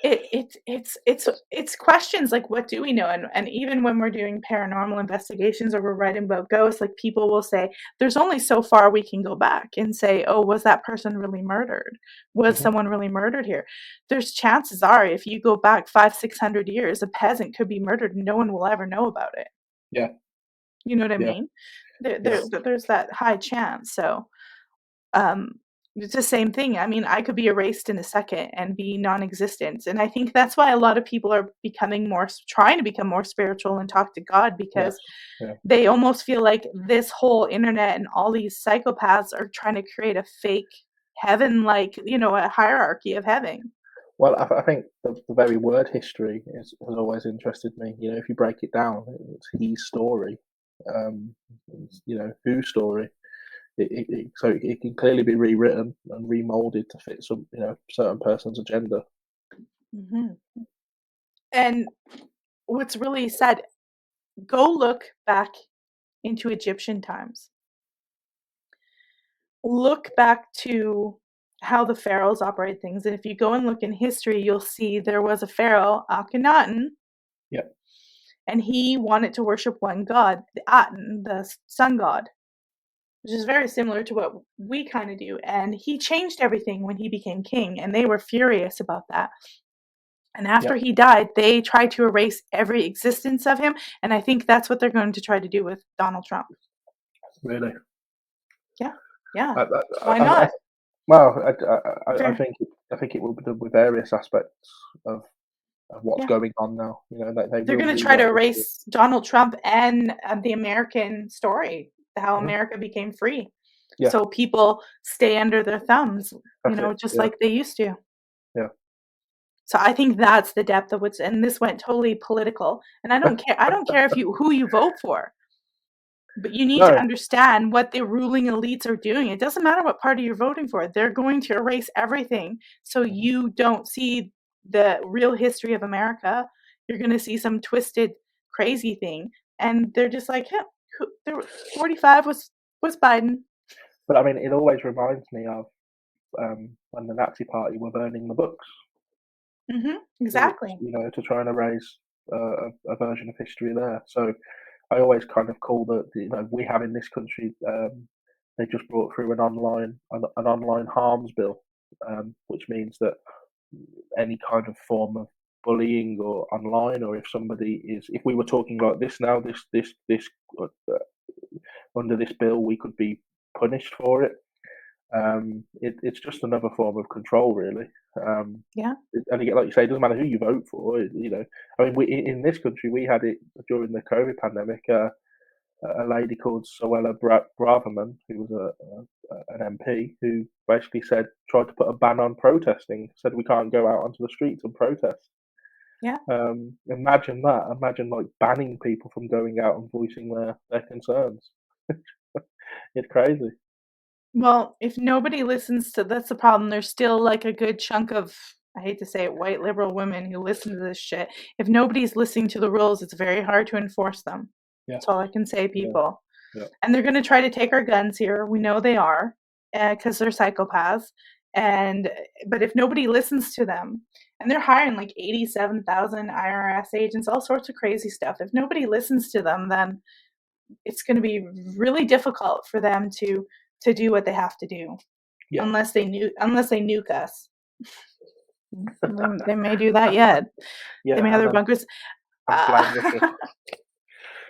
it's questions like, what do we know? And even when we're doing paranormal investigations or we're writing about ghosts, like, people will say there's only so far we can go back and say, oh, was that person really murdered? Was someone really murdered here? There's chances are, if you go back 500-600 years, a peasant could be murdered and no one will ever know about it. Yeah. You know what I mean? There's that high chance. So It's the same thing. I mean, I could be erased in a second and be non-existent. And I think that's why a lot of people are trying to become more spiritual and talk to God, because Yeah. they almost feel like this whole internet and all these psychopaths are trying to create a fake heaven, like, a hierarchy of heaven. Well, I think the very word history has always interested me. If you break it down, it's his story. Whose story. So it can clearly be rewritten and remolded to fit some, certain person's agenda. Mm-hmm. And what's really sad, go look back into Egyptian times. Look back to how the pharaohs operate things. And if you go and look in history, you'll see there was a pharaoh, Akhenaten. Yep. And he wanted to worship one god, the Aten, the sun god, which is very similar to what we kind of do. And he changed everything when he became king, and they were furious about that. And after he died, they tried to erase every existence of him. And I think that's what they're going to try to do with Donald Trump. Really? Yeah. Why Why not? I think it will be done with various aspects of what's going on now. They're going to try to erase Donald Trump and the American story, how America became free. Yeah. So people stay under their thumbs, just like they used to. Yeah. So I think that's the depth of what's, and this went totally political. And I don't care. I don't care who you vote for, but you need to understand what the ruling elites are doing. It doesn't matter what party you're voting for. They're going to erase everything, so you don't see the real history of America. You're going to see some twisted, crazy thing, and they're just like, there was 45 was Biden. But I mean, it always reminds me of when the Nazi Party were burning the books. Mm-hmm, exactly. To try and erase a version of history there. So I always kind of call that we have in this country. They just brought through an online harms bill, which means that any kind of form of bullying or online, or if we were talking like this now, this under this bill, we could be punished for it. It's just another form of control, really. And again, like you say, it doesn't matter who you vote for. I mean, in this country, we had it during the COVID pandemic. A lady called Suella Braverman, who was an MP, who basically tried to put a ban on protesting. Said we can't go out onto the streets and protest. Yeah. Imagine that. Imagine like banning people from going out and voicing their concerns. It's crazy. Well, if nobody listens to, that's the problem. There's still like a good chunk of, I hate to say it, white liberal women who listen to this shit. If nobody's listening to the rules, it's very hard to enforce them. Yeah. That's all I can say, people. Yeah. And they're going to try to take our guns here. We know they are, because they're psychopaths. But if nobody listens to them, and they're hiring like 87,000 IRS agents, all sorts of crazy stuff. If nobody listens to them, then it's going to be really difficult for them to do what they have to do, unless they nuke us. They may do that yet. They may have their bunkers.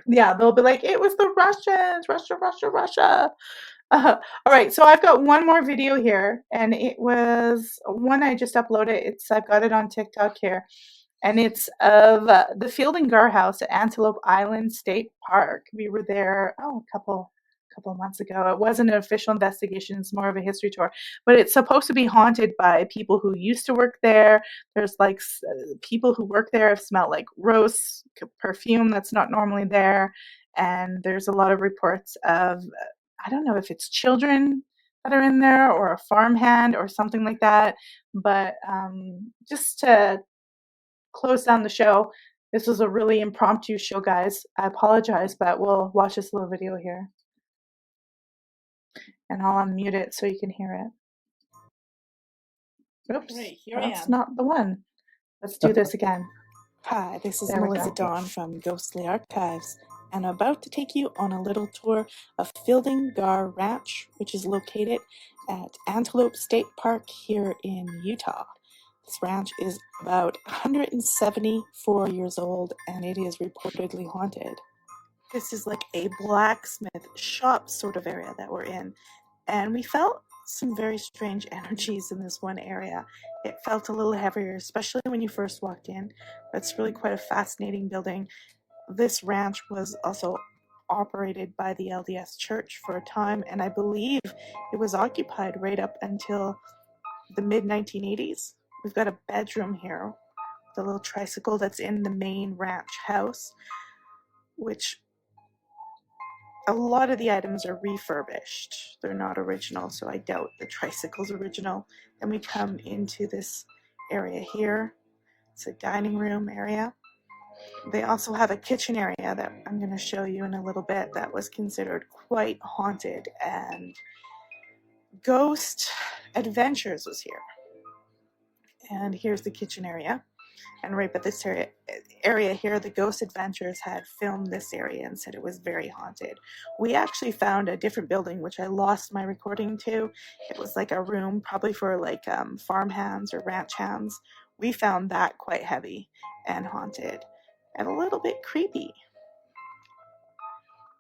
Yeah, they'll be like, it was the Russians, Russia. All right, so I've got one more video here, and it was one I just uploaded. I've got it on TikTok here, and it's of the Fielding Guardhouse at Antelope Island State Park. We were there a couple months ago. It wasn't an official investigation. It's more of a history tour, but it's supposed to be haunted by people who used to work there. There's like people who work there have smelled like rose perfume that's not normally there. And there's a lot of reports of, I don't know if it's children that are in there or a farmhand or something like that. But just to close down the show, this was a really impromptu show, guys. I apologize, but we'll watch this little video here. And I'll unmute it so you can hear it. Oops, that's not the one. Let's do this again. Hi, this is Melissa Dawn from Ghostly Archives, and I'm about to take you on a little tour of Fielding Gar Ranch, which is located at Antelope State Park here in Utah. This ranch is about 174 years old, and it is reportedly haunted. This is like a blacksmith shop sort of area that we're in. And we felt some very strange energies in this one area. It felt a little heavier, especially when you first walked in. But it's really quite a fascinating building. This ranch was also operated by the LDS Church for a time, and I believe it was occupied right up until the mid-1980s. We've got a bedroom here, the little tricycle that's in the main ranch house, which a lot of the items are refurbished. They're not original, so I doubt the tricycle's original. Then we come into this area here. It's a dining room area. They also have a kitchen area that I'm going to show you in a little bit that was considered quite haunted, and Ghost Adventures was here. And here's the kitchen area. And right by this area here, the Ghost Adventures had filmed this area and said it was very haunted. We actually found a different building, which I lost my recording to. It was like a room, probably for like farm hands or ranch hands. We found that quite heavy and haunted and a little bit creepy.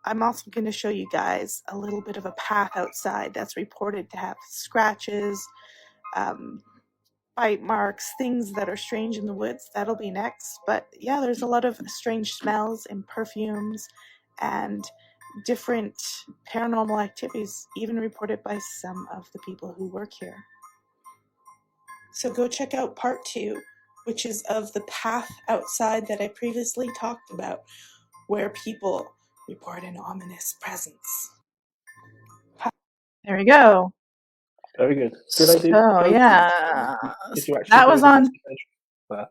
I'm also going to show you guys a little bit of a path outside that's reported to have scratches, bite marks, things that are strange in the woods. That'll be next. But yeah, there's a lot of strange smells and perfumes and different paranormal activities, even reported by some of the people who work here. So go check out part 2, which is of the path outside that I previously talked about, where people report an ominous presence. There we go. Very good. Did I do? So yeah, Did you actually that do was an on. investigation there?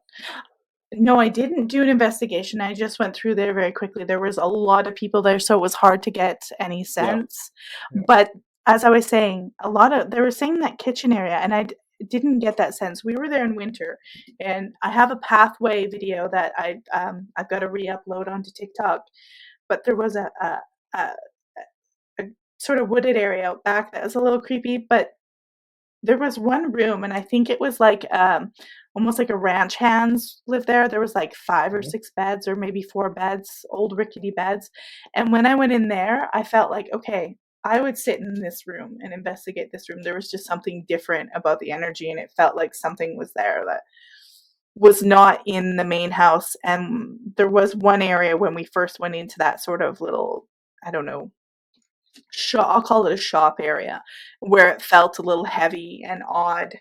No, I didn't do an investigation. I just went through there very quickly. There was a lot of people there, so it was hard to get any sense. Yeah. But as I was saying, they were saying that kitchen area, and I didn't get that sense. We were there in winter, and I have a pathway video that I've got to re-upload onto TikTok. But there was a sort of wooded area out back that was a little creepy, but there was one room, and I think it was like almost like a ranch hands lived there. There was like 5 or 6 beds, or maybe 4 beds, old rickety beds. And when I went in there, I felt like, okay, I would sit in this room and investigate this room. There was just something different about the energy, and it felt like something was there that was not in the main house. And there was one area when we first went into that sort of little, I don't know, I'll call it a shop area, where it felt a little heavy and odd.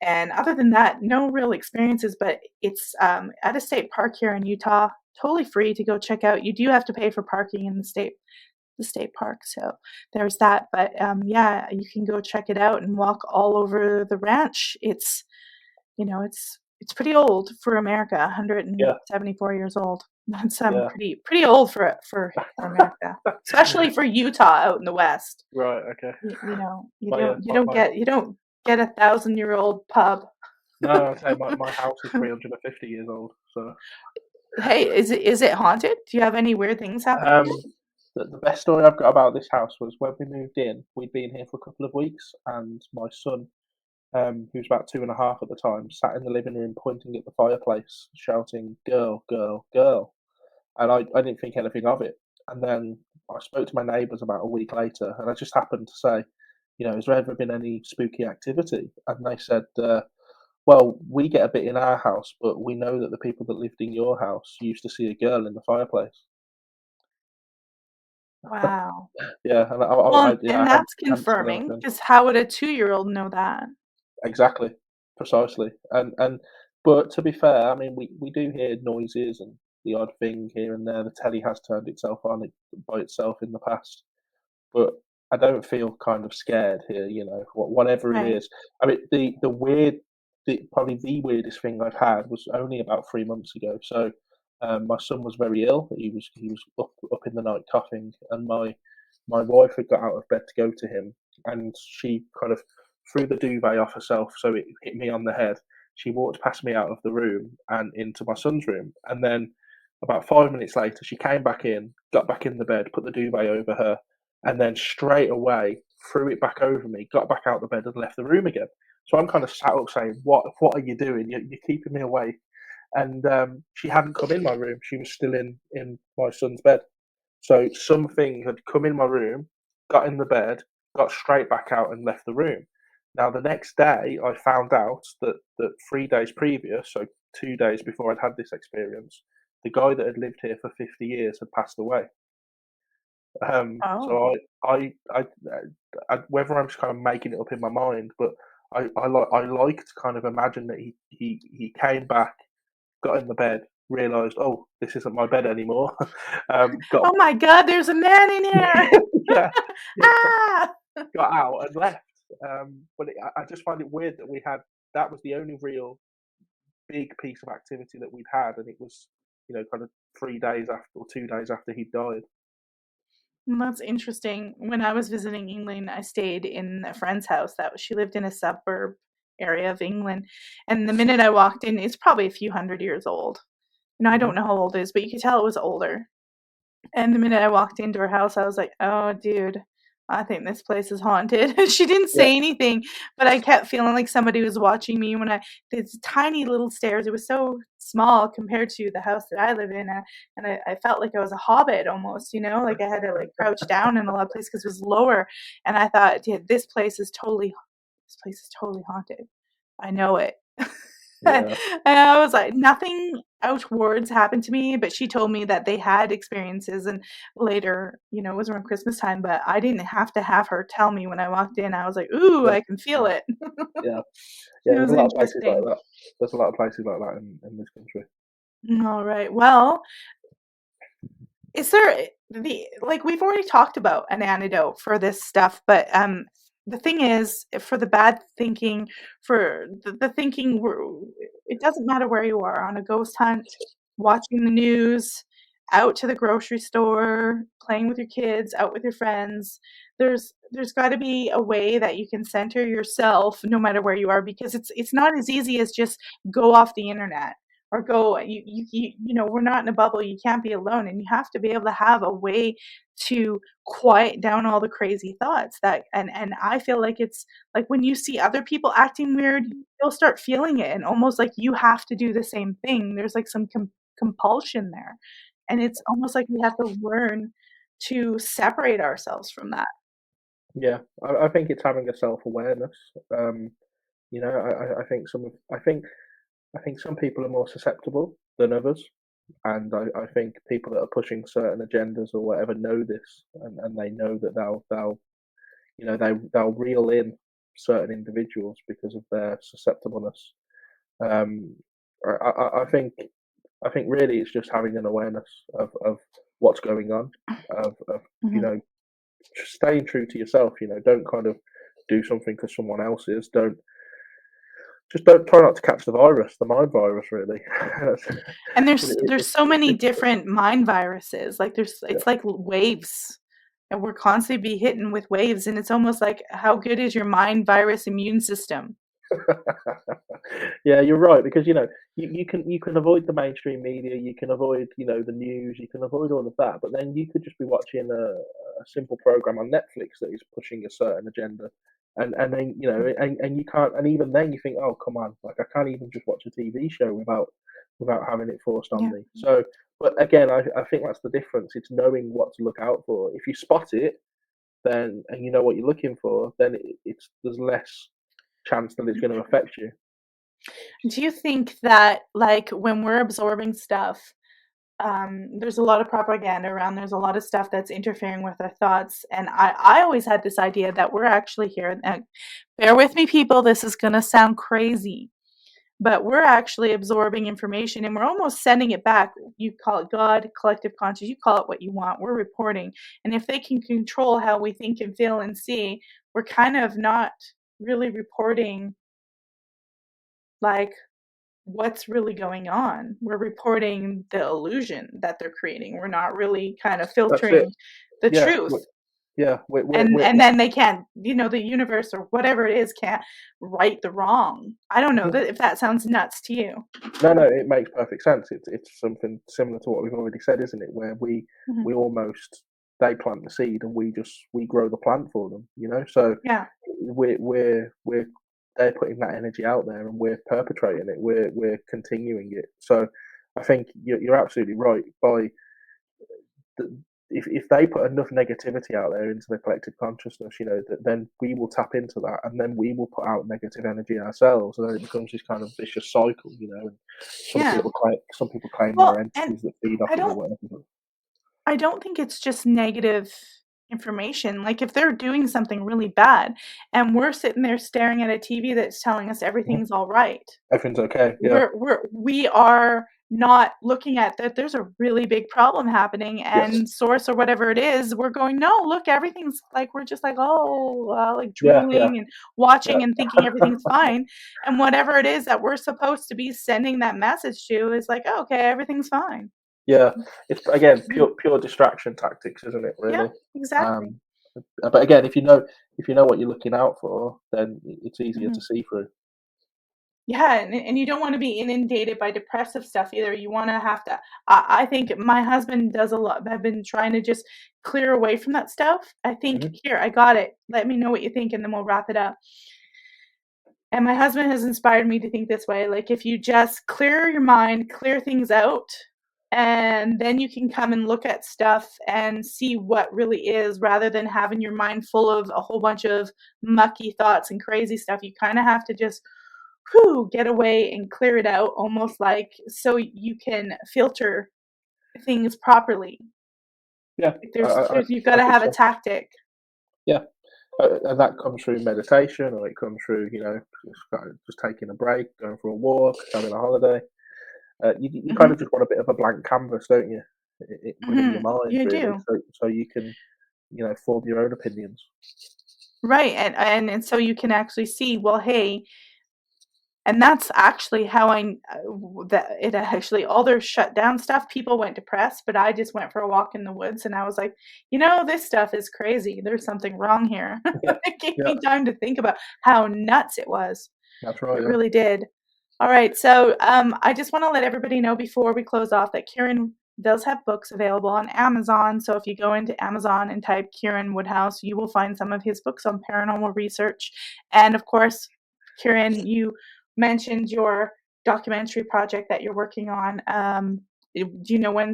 And other than that, no real experiences, but it's at a state park here in Utah, totally free to go check out. You do have to pay for parking in the state park, so there's that. But yeah, you can go check it out and walk all over the ranch. It's it's pretty old for America, 174 years old. That's pretty old for America, especially for Utah out in the West. Right. Okay. You don't get a 1,000-year-old pub. No, I'd say my house is 350 years old. So. Hey, is it haunted? Do you have any weird things happen? The best story I've got about this house was when we moved in. We'd been here for a couple of weeks, and my son, who was about 2.5 at the time, sat in the living room pointing at the fireplace, shouting, "Girl, girl, girl." And I didn't think anything of it. And then I spoke to my neighbours about a week later, and I just happened to say, has there ever been any spooky activity? And they said, well, we get a bit in our house, but we know that the people that lived in your house used to see a girl in the fireplace. Wow. Yeah, and that's confirming, because how would a 2-year-old know that? Exactly, precisely. But to be fair, I mean, we do hear noises and the odd thing here and there. The telly has turned itself on by itself in the past, but I don't feel kind of scared here. Whatever it is. I mean, probably the weirdest thing I've had was only about 3 months ago. So my son was very ill. He was up in the night coughing, and my wife had got out of bed to go to him, and she kind of threw the duvet off herself, so it hit me on the head. She walked past me out of the room and into my son's room, and then about 5 minutes later, she came back in, got back in the bed, put the duvet over her, and then straight away threw it back over me, got back out the bed, and left the room again. So I'm kind of sat up saying, "What are you doing? You're keeping me awake." And she hadn't come in my room; she was still in my son's bed. So something had come in my room, got in the bed, got straight back out and left the room. Now, the next day, I found out that 3 days previous, so 2 days before I'd had this experience, the guy that had lived here for 50 years had passed away. Oh, So I whether I'm just kind of making it up in my mind, but I like to kind of imagine that he came back, got in the bed, realised, oh, this isn't my bed anymore. Got oh my God! There's a man in here. yeah, Ah! got out and left. But I just find it weird that that was the only real big piece of activity that we'd had, and it was kind of 3 days after or 2 days after he died. That's interesting. When I was visiting England, I stayed in a friend's house she lived in a suburb area of England. And the minute I walked in, it's probably a few hundred years old. I don't know how old it is, but you could tell it was older. And the minute I walked into her house, I was like, oh, dude, I think this place is haunted. She didn't Yeah, say anything, but I kept feeling like somebody was watching me these tiny little stairs. It was so small compared to the house that I live in. And I felt like I was a hobbit almost, like I had to like crouch down in a lot of places because it was lower. And I thought, yeah, this place is totally haunted. I know it. yeah, And I was like, nothing outwards happened to me, but she told me that they had experiences. And later, it was around Christmas time, but I didn't have to have her tell me when I walked in. I was like, ooh, yeah, I can feel it. yeah. It There's was a lot of places like interesting. that. There's a lot of places like that in this country. All right. Well, is there we've already talked about an antidote for this stuff, but the thing is, for the bad thinking, for the thinking, it doesn't matter where you are, on a ghost hunt, watching the news, out to the grocery store, playing with your kids, out with your friends. There's got to be a way that you can center yourself no matter where you are, because it's not as easy as just go off the internet or go. We're not in a bubble. You can't be alone, and you have to be able to have a way to quiet down all the crazy thoughts and I feel like it's like when you see other people acting weird, you'll start feeling it, and almost like you have to do the same thing. There's like some compulsion there, and it's almost like we have to learn to separate ourselves from that. Yeah, I think it's having a self-awareness. I think I think some people are more susceptible than others, and I think people that are pushing certain agendas or whatever know this, and they know that they'll reel in certain individuals because of their susceptibleness. Um, I think really it's just having an awareness of what's going on, of Mhm. staying true to yourself. Don't kind of do something because someone else is. Don't try not to catch the virus, the mind virus, really. And there's It's so many difficult. different mind viruses. Like Yeah. it's like waves. And we're constantly be hitting with waves, and it's almost like, how good is your mind virus immune system? Yeah, you're right, because you can avoid the mainstream media, you can avoid the news, you can avoid all of that, but then you could just be watching a simple program on Netflix that is pushing a certain agenda, and then and you can't, and even then you think, oh come on, like I can't even just watch a TV show without having it forced on Yeah. me. So, but again, I think that's the difference. It's knowing what to look out for. If you spot it, then and you know what you're looking for, then there's less chance that it's going to affect you. Do you think that, like, when we're absorbing stuff, there's a lot of propaganda around, there's a lot of stuff that's interfering with our thoughts, and I always had this idea that we're actually here. Bear with me, people, this is going to sound crazy, but we're actually absorbing information and we're almost sending it back. You call it God, collective conscious, you call it what you want. We're reporting. And if they can control how we think and feel and see, we're kind of not really reporting like what's really going on. We're reporting the illusion that they're creating. We're not really kind of That's it. filtering the Yeah, truth. yeah. And then they can't, the universe or whatever it is can't right the wrong. I don't know if that sounds nuts to you. No, it makes perfect sense. It's something similar to what we've already said, isn't it? Where Mhm. we almost they plant the seed and we grow the plant for them. So Yeah. we're they're putting that energy out there and we're perpetrating it. We're continuing it. So I think you're absolutely right. By if they put enough negativity out there into the collective consciousness, that then we will tap into that, and then we will put out negative energy ourselves, and then it becomes this kind of vicious cycle, And Yeah. some people claim Well, there are and entities that feed off I it or don't whatever. I don't think it's just negative information. Like if they're doing something really bad and we're sitting there staring at a TV that's telling us everything's all right, Everything's okay. Yeah. we are not looking at that there's a really big problem happening, and Yes. source or whatever it is, we're going, no, look, everything's like, we're just like, like Yeah. drooling and watching Yeah. and thinking everything's fine. And whatever it is that we're supposed to be sending that message to is like, oh, okay, everything's fine. Yeah. It's again pure distraction tactics, isn't it? Really. Yeah, exactly. But again, if you know what you're looking out for, then it's easier to see through. Yeah, and you don't want to be inundated by depressive stuff either. You want to have to. I think my husband does a lot. I've been trying to just clear away from that stuff. I think, here, I got it. Let me know what you think, and then we'll wrap it up. And my husband has inspired me to think this way. Like, if you just clear your mind, clear things out, and then you can come and look at stuff and see what really is, rather than having your mind full of a whole bunch of mucky thoughts and crazy stuff. You kind of have to just get away and clear it out, almost like, so you can filter things properly. Yeah. You've got to have a tactic. Yeah. And that comes through meditation, or it comes through, just taking a break, going for a walk, having a holiday. You kind of just want a bit of a blank canvas, don't you? Within your mind, You really, do. so you can, form your own opinions. Right, and so you can actually see, well, hey, and that's actually how all their shut down stuff, people went depressed, but I just went for a walk in the woods, and I was like, this stuff is crazy. There's something wrong here. Yeah. It gave me time to think about how nuts it was. That's right. It really did. All right, so I just want to let everybody know before we close off that Kieran does have books available on Amazon. So if you go into Amazon and type Kieran Woodhouse, you will find some of his books on paranormal research. And of course, Kieran, you mentioned your documentary project that you're working on. Do you know when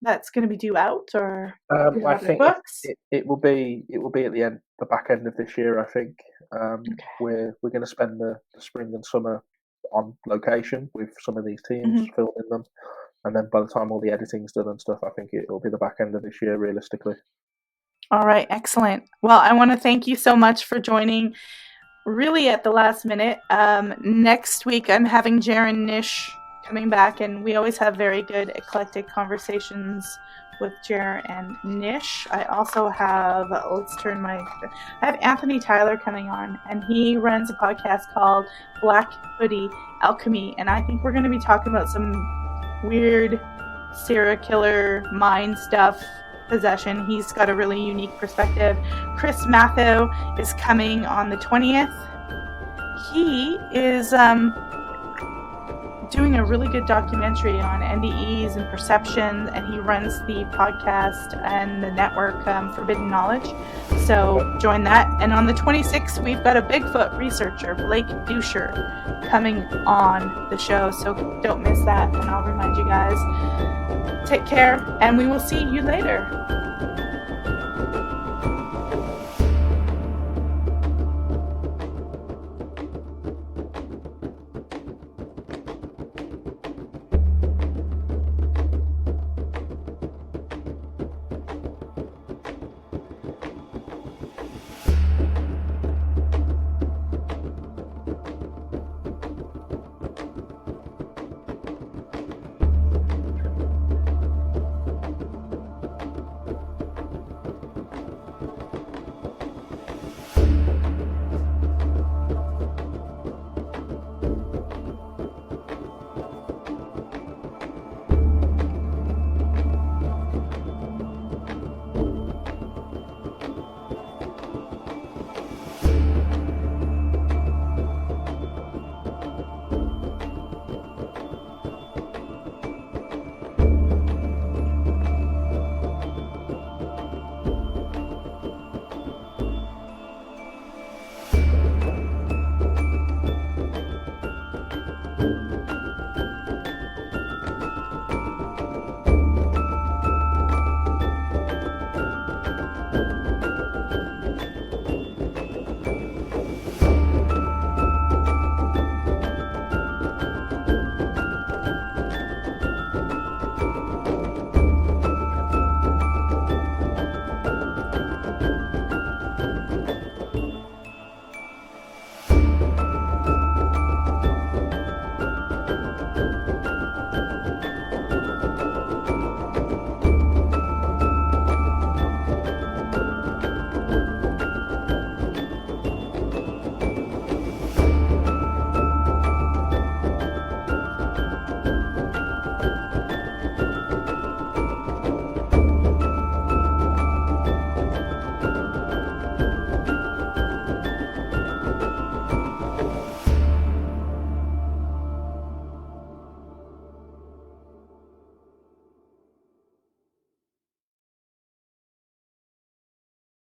that's going to be due out, or I think books? It will be at the back end of this year. I think we're going to spend the spring and summer on location with some of these teams filming them, and then by the time all the editing's done and stuff, I think it will be the back end of this year, realistically. All right, excellent. Well, I want to thank you so much for joining. Really at the last minute. Next week I'm having Jaron Nish coming back, and we always have very good eclectic conversations with Jaron and Nish. I also have I have Anthony Tyler coming on, and he runs a podcast called Black Hoodie Alchemy, and I think we're going to be talking about some weird serial killer mind stuff, possession. He's got a really unique perspective. Chris Matho is coming on the 20th. He is doing a really good documentary on NDEs and perception, and he runs the podcast and the network Forbidden Knowledge. So join that. And on the 26th, we've got a Bigfoot researcher, Blake Dusher, coming on the show. So don't miss that, and I'll remind you guys. Take care, and we will see you later.